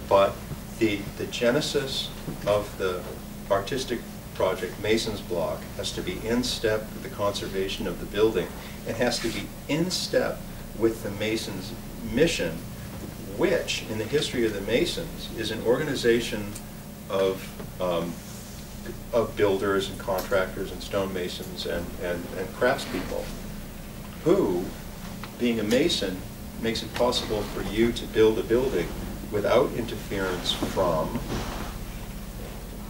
A: but the genesis of the artistic project, Masons Block, has to be in step with the conservation of the building. It has to be in step with the Masons' mission, which, in the history of the Masons, is an organization of builders and contractors and stonemasons and craftspeople who, being a Mason, makes it possible for you to build a building without interference from,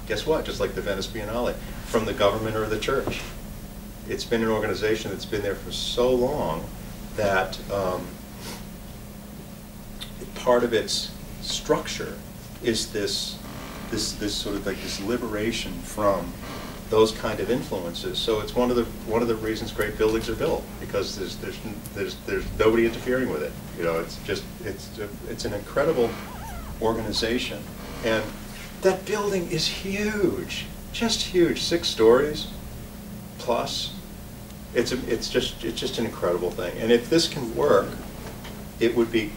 A: guess what, just like the Venice Biennale, from the government or the church. It's been an organization that's been there for so long that part of its structure is this sort of like this liberation from those kind of influences. So it's one of the reasons great buildings are built, because there's nobody interfering with it. You know, it's an incredible organization, and that building is huge, just huge, 6 stories plus. It's just an incredible thing. And if this can work, it would be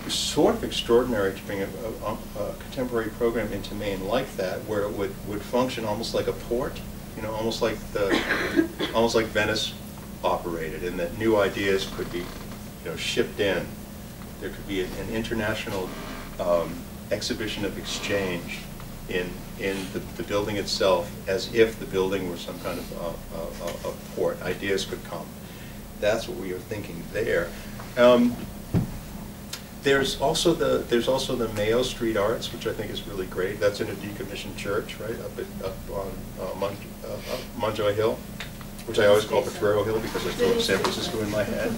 A: sort of extraordinary to bring a contemporary program into Maine like that, where it would function almost like a port, you know, almost like Venice operated, and that new ideas could be, you know, shipped in. There could be an international exhibition of exchange in the building itself, as if the building were some kind of a port. Ideas could come. That's what we are thinking there. There's also the Mayo Street Arts, which I think is really great. That's in a decommissioned church, right, up on Munjoy Hill, which I always call Potrero Hill because I throw up San Francisco in my head.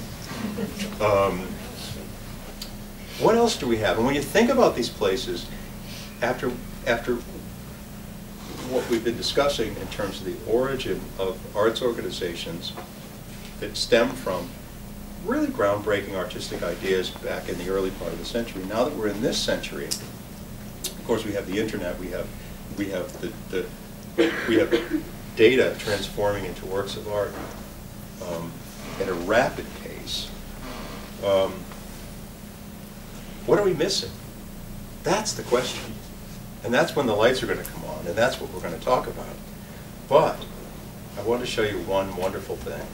A: What else do we have? And when you think about these places, after what we've been discussing in terms of the origin of arts organizations that stem from really groundbreaking artistic ideas back in the early part of the century. Now that we're in this century, of course, we have the internet. We have data transforming into works of art at a rapid pace. What are we missing? That's the question, and that's when the lights are going to come on, and that's what we're going to talk about. But I want to show you one wonderful thing.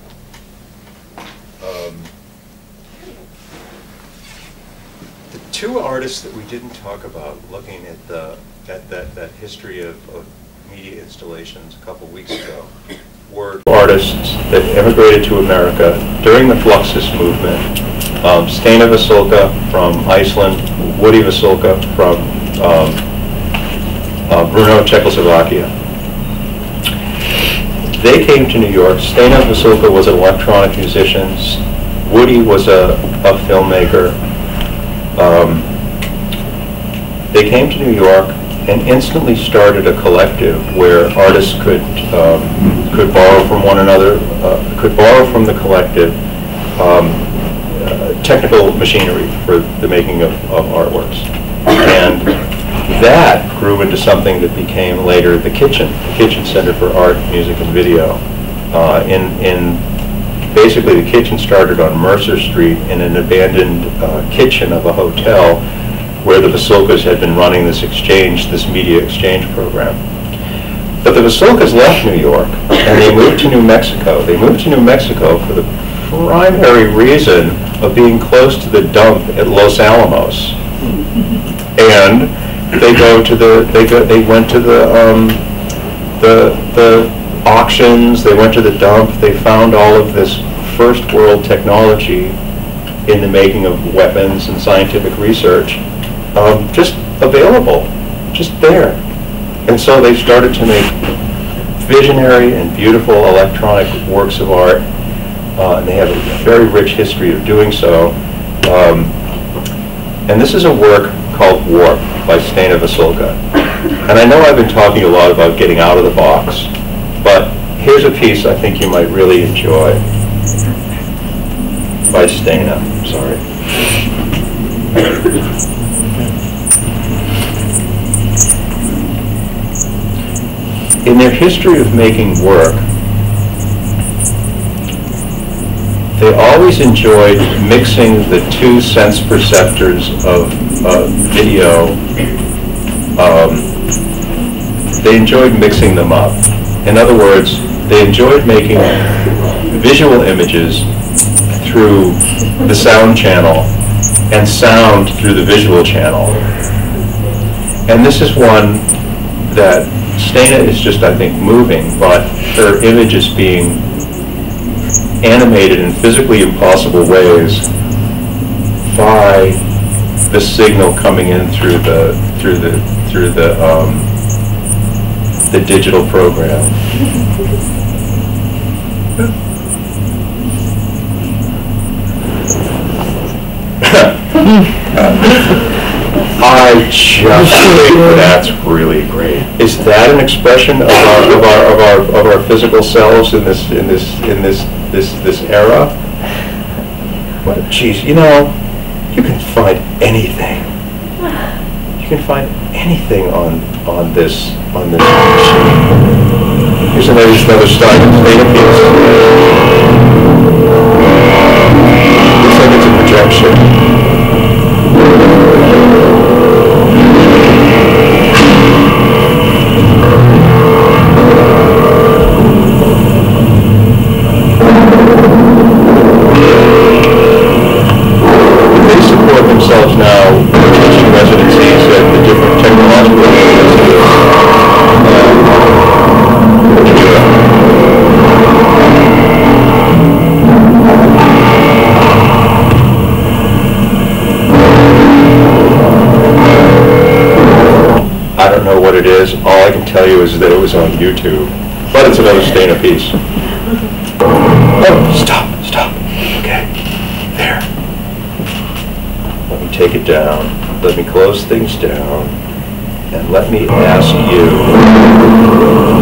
A: The 2 artists that we didn't talk about, looking at that history of media installations a couple weeks ago, were artists that immigrated to America during the Fluxus movement. Stena Vasulka from Iceland, Woody Vasulka from Brno, Czechoslovakia. They came to New York. Stena Vasulka was an electronic musician. Woody was a filmmaker. They came to New York and instantly started a collective where artists could borrow from one another, could borrow from the collective technical machinery for the making of artworks. And that grew into something that became later the Kitchen Center for Art, Music, and Video. Basically, the Kitchen started on Mercer Street in an abandoned kitchen of a hotel where the Vasulkas had been running this media exchange program. But the Vasulkas left New York and they moved to New Mexico. They moved to New Mexico for the primary reason of being close to the dump at Los Alamos. And they went to the auctions, they went to the dump, they found all of this first world technology in the making of weapons and scientific research, just available, just there. And so they started to make visionary and beautiful electronic works of art, and they have a very rich history of doing so. And this is a work called Warp by Stena Vasulka. And I know I've been talking a lot about getting out of the box, but here's a piece I think you might really enjoy by Stena. Sorry. In their history of making work, they always enjoyed mixing the 2 sense perceptors of video. They enjoyed mixing them up. In other words, they enjoyed making visual images through the sound channel and sound through the visual channel. And this is one that Stena is just, I think, moving, but her image is being animated in physically impossible ways by the signal coming in through the digital program. I just think that's really great. Is that an expression of our physical selves in this era? Well, geez, you know, you can find anything. You can find anything on this machine. Here's another starting data piece. Looks like it's a projection. They support themselves now teaching residencies at the different technological universities. I don't know what it is. All I can tell you is that it was on YouTube. But it's another stain of peace. Oh, stop. Okay. There. Let me take it down. Let me close things down. And let me ask you.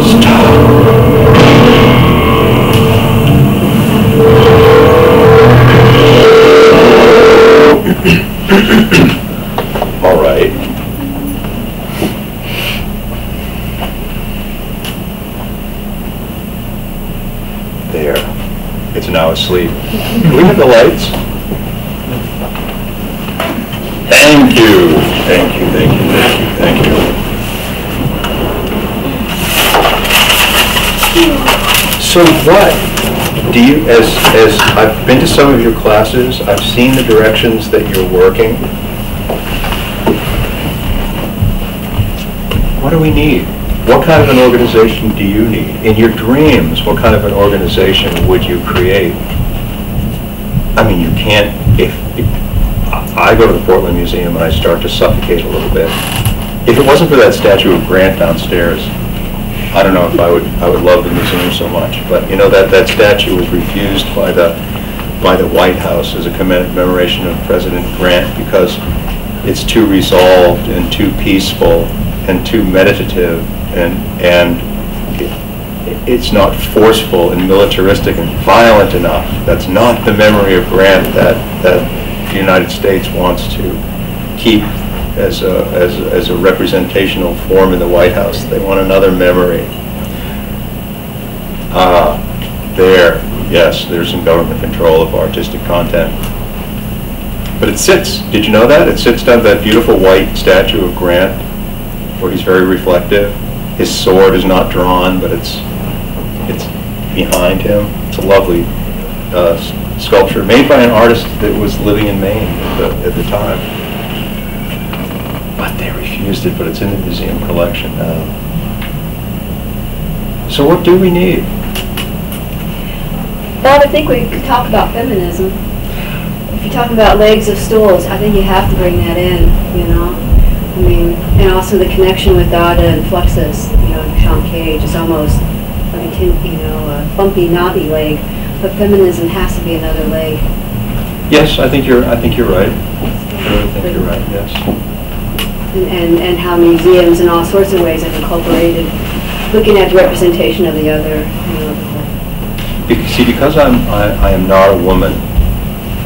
A: Stop. All right. There. It's now asleep. Can we have the lights? Thank you. Thank you. So what do you, as I've been to some of your classes, I've seen the directions that you're working. What do we need? What kind of an organization do you need? In your dreams, what kind of an organization would you create? I mean, you can't, if I go to the Portland Museum and I start to suffocate a little bit. If it wasn't for that statue of Grant downstairs, I don't know if I would love the museum so much. But you know, that statue was refused by the White House as a commemoration of President Grant because it's too resolved and too peaceful and too meditative and it's not forceful and militaristic and violent enough. That's not the memory of Grant that the United States wants to keep as a representational form in the White House. They want another memory. Yes, there's some government control of artistic content. But it sits, did you know that? It sits down that beautiful white statue of Grant where he's very reflective. His sword is not drawn, but it's behind him. It's a lovely sculpture made by an artist that was living in Maine at the time. But they refused it, but it's in the museum collection now. So what do we need?
B: Bob, I think we could talk about feminism. If you're talking about legs of stools, I think you have to bring that in, you know. I mean, and also the connection with Dada and Fluxus, you know, Sean Cage is almost like a bumpy, knobby leg, but feminism has to be another leg.
A: Yes, I think you're right. I think you're right. Yes.
B: And how museums in all sorts of ways have incorporated looking at the representation of the other, you know.
A: See, because I am not a woman,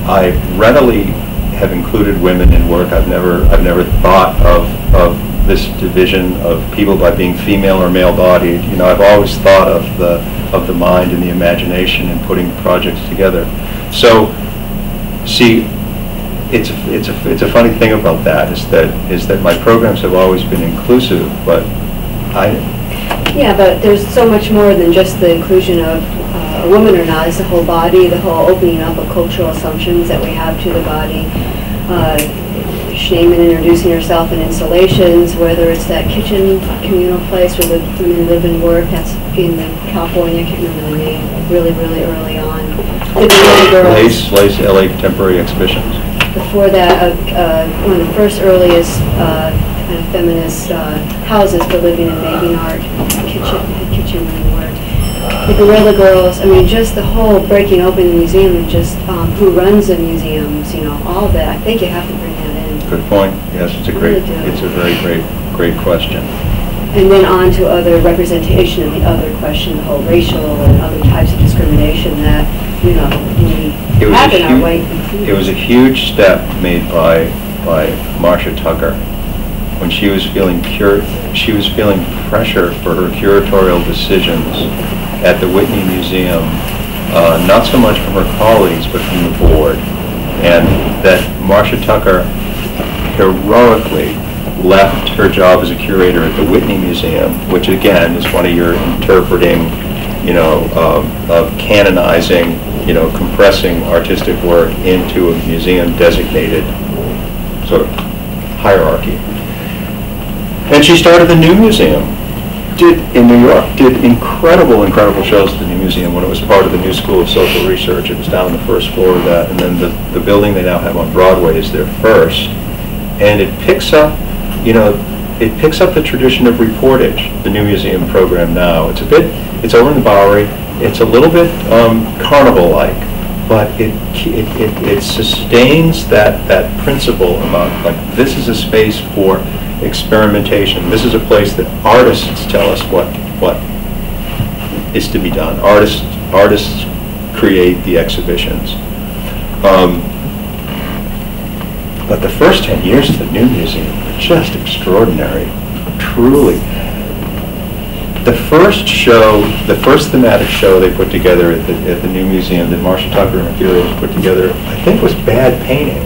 A: I readily have included women in work. I've never thought of this division of people by being female or male-bodied. You know, I've always thought of the mind and the imagination and putting projects together. So, see, it's a funny thing about that is that my programs have always been inclusive, but
B: yeah, but there's so much more than just the inclusion of a woman or not. It's the whole body, the whole opening up of cultural assumptions that we have to the body. Shaman introducing herself in installations, whether it's that kitchen communal place where the women live and work. That's in California. I can't remember the name. Really, really early on.
A: Lace LA Contemporary Exhibitions.
B: Before that, one of the first earliest kind of feminist houses for living and making art, kitchen and work. The Guerrilla Girls, I mean, just the whole breaking open the museum and just who runs the museums, you know, all that. I think you have to bring that in.
A: Good point. Yes, it's a
B: Really do.
A: it's a very great question.
B: And then on to other representation of the other question, the whole racial and other types of discrimination that, we have in our white community.
A: It was a huge step made by Marcia Tucker when she was feeling pressure for her curatorial decisions at the Whitney Museum, not so much from her colleagues but from the board, and that Marcia Tucker heroically left her job as a curator at the Whitney Museum, which again is one of your interpreting, of canonizing, compressing artistic work into a museum designated sort of hierarchy. And she started the New Museum, in New York, did incredible shows at the New Museum when it was part of the New School of Social Research. It was down on the first floor of that, and then the building they now have on Broadway is their first. And it picks up the tradition of reportage, the New Museum program now. It's over in the Bowery. It's a little bit carnival-like, but it sustains that principle about, like, this is a space for experimentation. This is a place that artists tell us what is to be done. Artists create the exhibitions. But the first 10 years of the New Museum were just extraordinary, truly. The first thematic show they put together at the New Museum that Marcia Tucker and her curators put together, I think, was Bad Painting.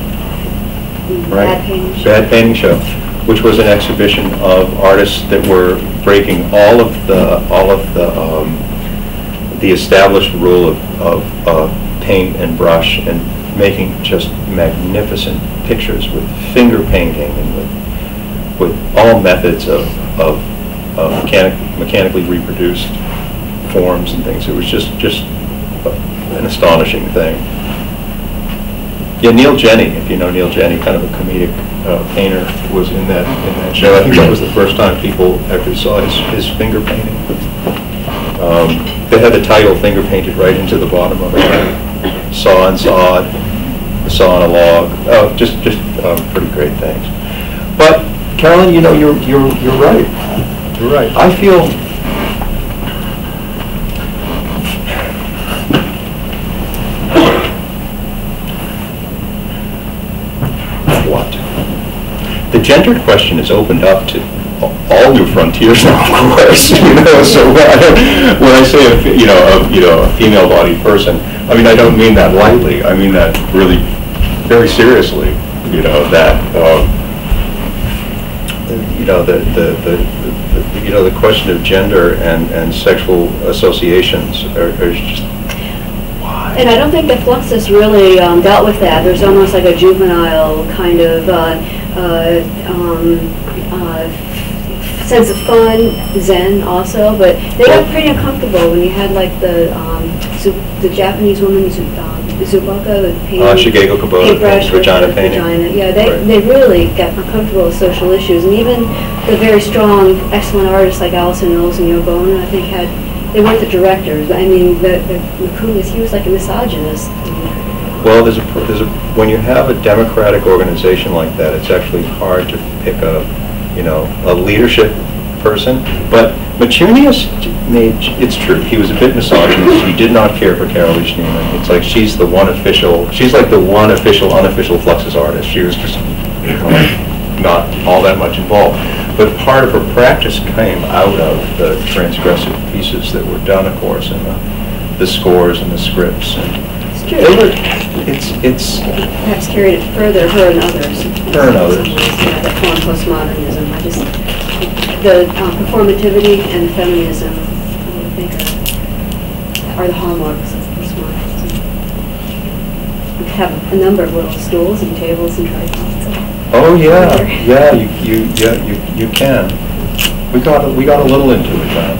A: Right? Bad Painting Show, which was an exhibition of artists that were breaking all of the established rule of paint and brush and making just magnificent pictures with finger painting and with all methods of mechanically reproduced forms and things. It was just an astonishing thing. Yeah, Neil Jenny, if you know Neil Jenny, kind of a comedic painter, was in that show. I think that was the first time people actually saw his finger painting. They had the title finger painted right into the bottom of it. Saw and sawed, saw on a log. Oh, just pretty great things. But Carolyn, you're right. You're right. I feel what? The gendered question is opened up to all new frontiers now, of course. So when I say a female-bodied person, I mean, I don't mean that lightly. I mean that really very seriously. The question of gender and sexual associations are just why.
B: And I don't think that Fluxus really dealt with that. There's almost like a juvenile kind of sense of fun, zen also, but they got pretty uncomfortable when you had like the Japanese woman, Zuboka, the
A: Shigeko Kubota,
B: paintbrush,
A: vagina painting.
B: Yeah, they really got uncomfortable with social issues, and even the very strong, excellent artists like Allison Knowles and Yoko Ono, I think they weren't the directors. But I mean, Makunis, he was like a misogynist.
A: Well, when you have a democratic organization like that, it's actually hard to pick a leadership person. But Matunius it's true, he was a bit misogynist. He did not care for Carol E. Schneemann. It's like she's like the one official, unofficial Fluxus artist. She was just not all that much involved. But part of her practice came out of the transgressive pieces that were done, of course, and the scores and the scripts. And
B: it's true.
A: It's
B: perhaps carried it further, her and others. Yeah, that form postmodernism. The performativity and the feminism, I think, are the hallmarks of postmodernism. We have a number of little stools and tables and tripods.
A: Oh yeah, you can. We got a little into it then.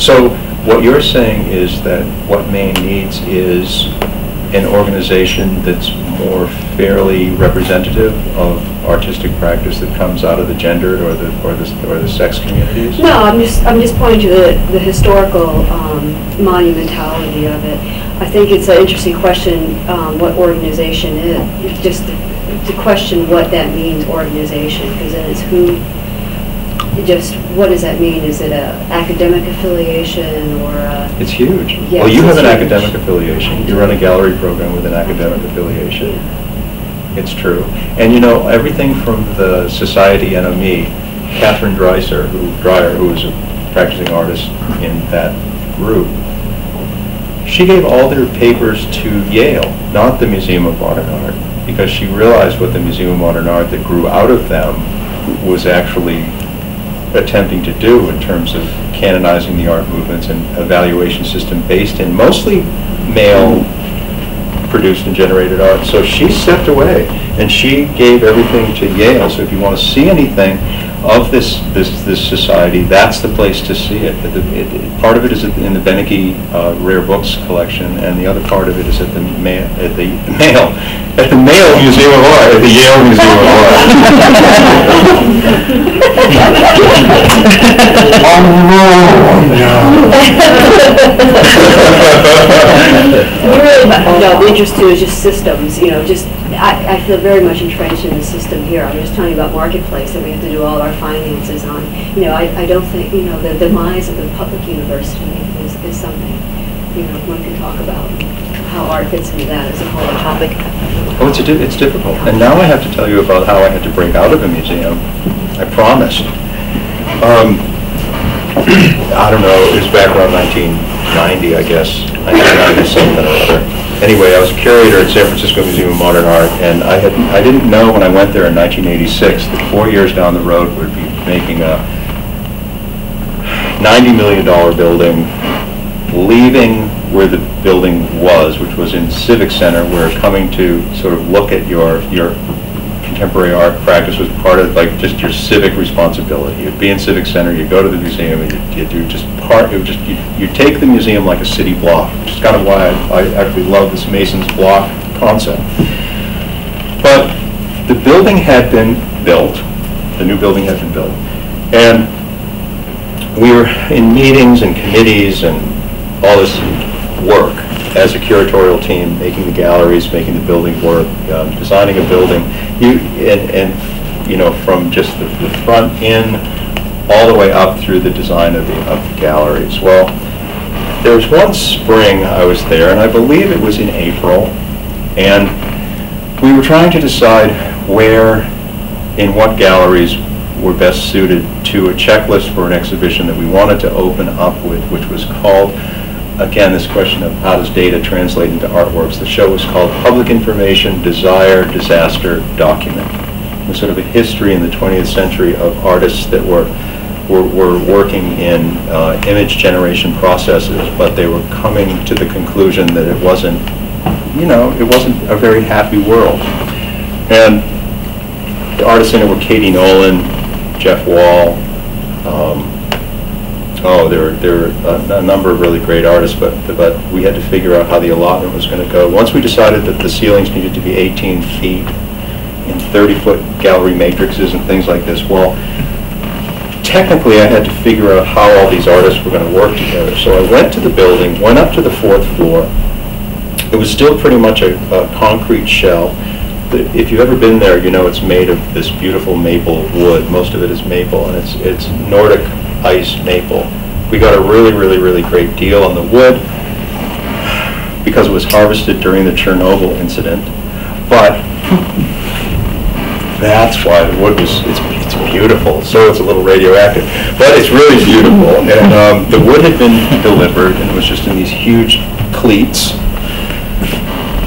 A: So what you're saying is that what Maine needs is an organization that's more fairly representative of artistic practice that comes out of the gendered or the sex communities? No,
B: I'm just pointing to the historical monumentality of it. I think it's an interesting question what organization is. Just to question what that means, organization, because then it's who, just what does that mean? Is it a academic affiliation or a...
A: It's huge.
B: Yes,
A: well, you have an
B: huge.
A: academic affiliation. You run a gallery program with an academic affiliation. It's true. And you know, everything from the Society NME, Catherine Dreyer, who was a practicing artist in that group, she gave all their papers to Yale, not the Museum of Modern Art, because she realized what the Museum of Modern Art that grew out of them was actually attempting to do in terms of canonizing the art movements and evaluation system based in mostly male produced and generated art. So she stepped away and she gave everything to Yale. So if you want to see anything of this society, that's the place to see it. Part of it is in the Beneke Rare Books collection, and the other part of it is at the Yale Museum of Art, at the Yale Museum of
B: The interest too is just systems. You know, just I feel very much entrenched in the system here. I'm just telling you about Marketplace that we have to do all our finances on. You know, I don't think, you know, the demise of the public university is something, you know, one can talk about how art fits into that as a whole topic.
A: Oh, it's difficult. And now I have to tell you about how I had to break out of a museum. I promised. I don't know, it was back around 1990, I guess, 1990 something or other. Anyway, I was a curator at San Francisco Museum of Modern Art, and I didn't know when I went there in 1986 that 4 years down the road would be making a $90 million building, leaving where the building was, which was in Civic Center, where coming to sort of look at your contemporary art practice was part of like just your civic responsibility. You'd be in Civic Center, you go to the museum, and you take the museum like a city block, which is kind of why I actually love this Mason's block concept. But the building had been built, the new building had been built, and we were in meetings and committees and all this work as a curatorial team, making the galleries, making the building work, designing a building, and you know, from just the front in all the way up through the design of the galleries. Well, there was one spring I was there, and I believe it was in April, and we were trying to decide where, in what galleries were best suited to a checklist for an exhibition that we wanted to open up with, which was called, again, this question of how does data translate into artworks. The show was called Public Information, Desire, Disaster, Document. It was sort of a history in the 20th century of artists that were working in image generation processes, but they were coming to the conclusion that it wasn't, you know, it wasn't a very happy world. And the artists in it were Katie Nolan, Jeff Wall, there were a number of really great artists, but we had to figure out how the allotment was going to go. Once we decided that the ceilings needed to be 18 feet in 30-foot gallery matrices and things like this, well, technically I had to figure out how all these artists were going to work together. So I went to the building, went up to the 4th floor. It was still pretty much a concrete shell. If you've ever been there, you know it's made of this beautiful maple wood. Most of it is maple, and it's Nordic ice maple. We got a really, really, really great deal on the wood because it was harvested during the Chernobyl incident. But that's why the wood was, it's beautiful. So it's a little radioactive, but it's really beautiful. And the wood had been delivered, and it was just in these huge cleats.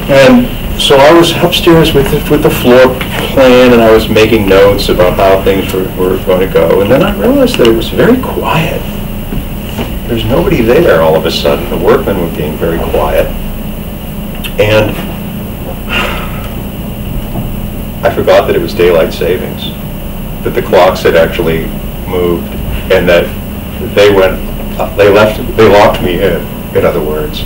A: And so I was upstairs with the floor plan, and I was making notes about how things were going to go. And then I realized that it was very quiet. There's nobody there all of a sudden. The workmen were being very quiet. And I forgot that it was daylight savings, that the clocks had actually moved, and that they locked me in other words.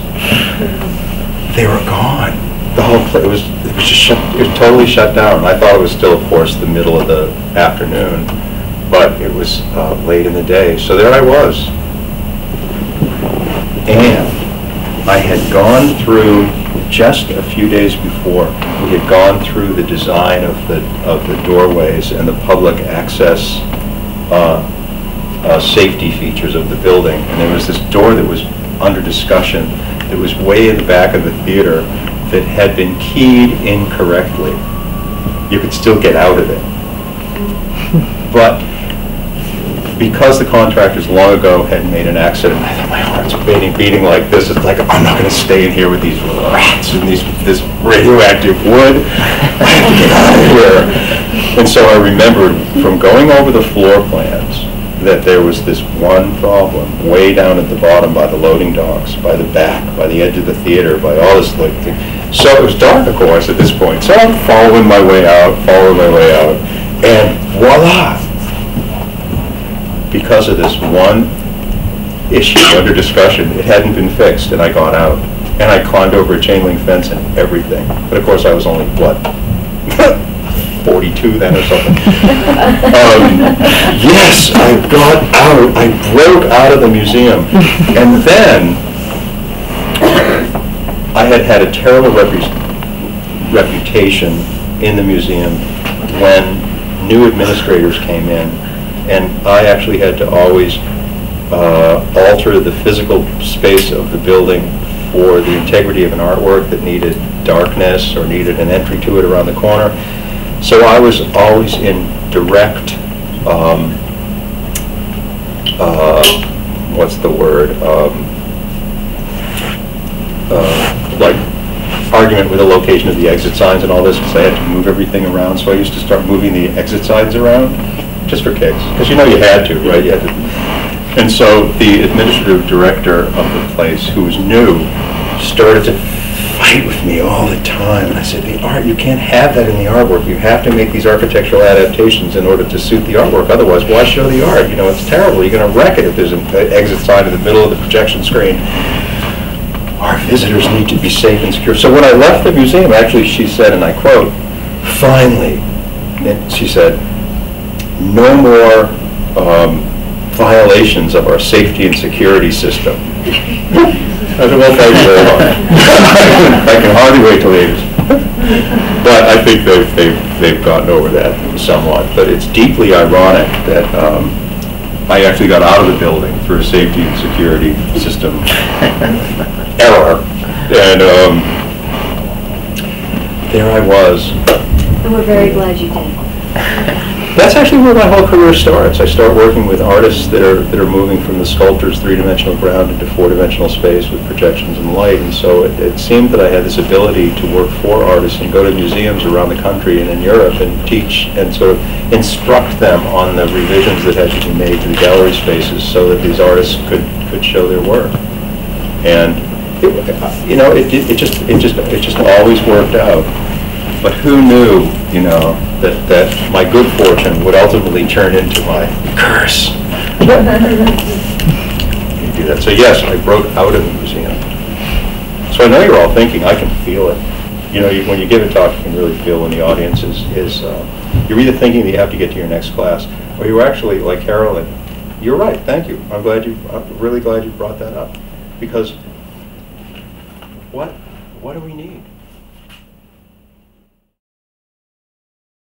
A: They were gone. The whole place, it was totally shut down. I thought it was still, of course, the middle of the afternoon, but it was late in the day. So there I was. And I had gone through, just a few days before, we had gone through the design of the doorways and the public access safety features of the building. And there was this door that was under discussion that was way in the back of the theater that had been keyed incorrectly. You could still get out of it. But because the contractors long ago had made an accident, I thought my heart's beating like this. It's like, I'm not going to stay in here with these rats and this radioactive wood. I have to get out of here. And so I remembered from going over the floor plans that there was this one problem way down at the bottom by the loading docks, by the back, by the edge of the theater, by all this like thing. So it was dark, of course, at this point. So I'm following my way out, and voila! Because of this one issue under discussion, it hadn't been fixed, and I got out. And I climbed over a chain link fence and everything. But of course I was only, what, 42 then or something. Yes, I got out. I broke out of the museum. And then I had had a terrible reputation in the museum when new administrators came in. And I actually had to always alter the physical space of the building for the integrity of an artwork that needed darkness or needed an entry to it around the corner. So I was always in direct, what's the word, like argument with the location of the exit signs and all this, because I had to move everything around. So I used to start moving the exit signs around, just for kicks, because you know you had to, right? You had to. And so the administrative director of the place, who was new, started to fight with me all the time. And I said, the art, you can't have that in the artwork. You have to make these architectural adaptations in order to suit the artwork. Otherwise, why show the art? You know, it's terrible. You're going to wreck it if there's an exit sign in the middle of the projection screen. Our visitors need to be safe and secure. So when I left the museum, actually she said, and I quote, finally, she said, no more violations of our safety and security system. I said, well, thank you very much. I can hardly wait till it is. But I think they've gotten over that somewhat. But it's deeply ironic that I actually got out of the building through a safety and security system error. And there I was.
B: And we're very glad you did.
A: That's actually where my whole career starts. I start working with artists that are moving from the sculptor's three-dimensional ground into four-dimensional space with projections and light. And so it seemed that I had this ability to work for artists and go to museums around the country and in Europe and teach and sort of instruct them on the revisions that had to be made to the gallery spaces so that these artists could show their work. And it just always worked out. But who knew, you know, that my good fortune would ultimately turn into my curse. You do that. So yes, I broke out of the museum. So I know you're all thinking, I can feel it. You know, when you give a talk, you can really feel when the audience is you're either thinking that you have to get to your next class, or you're actually, like Carolyn, you're right, thank you. I'm really glad you brought that up. Because what do we need?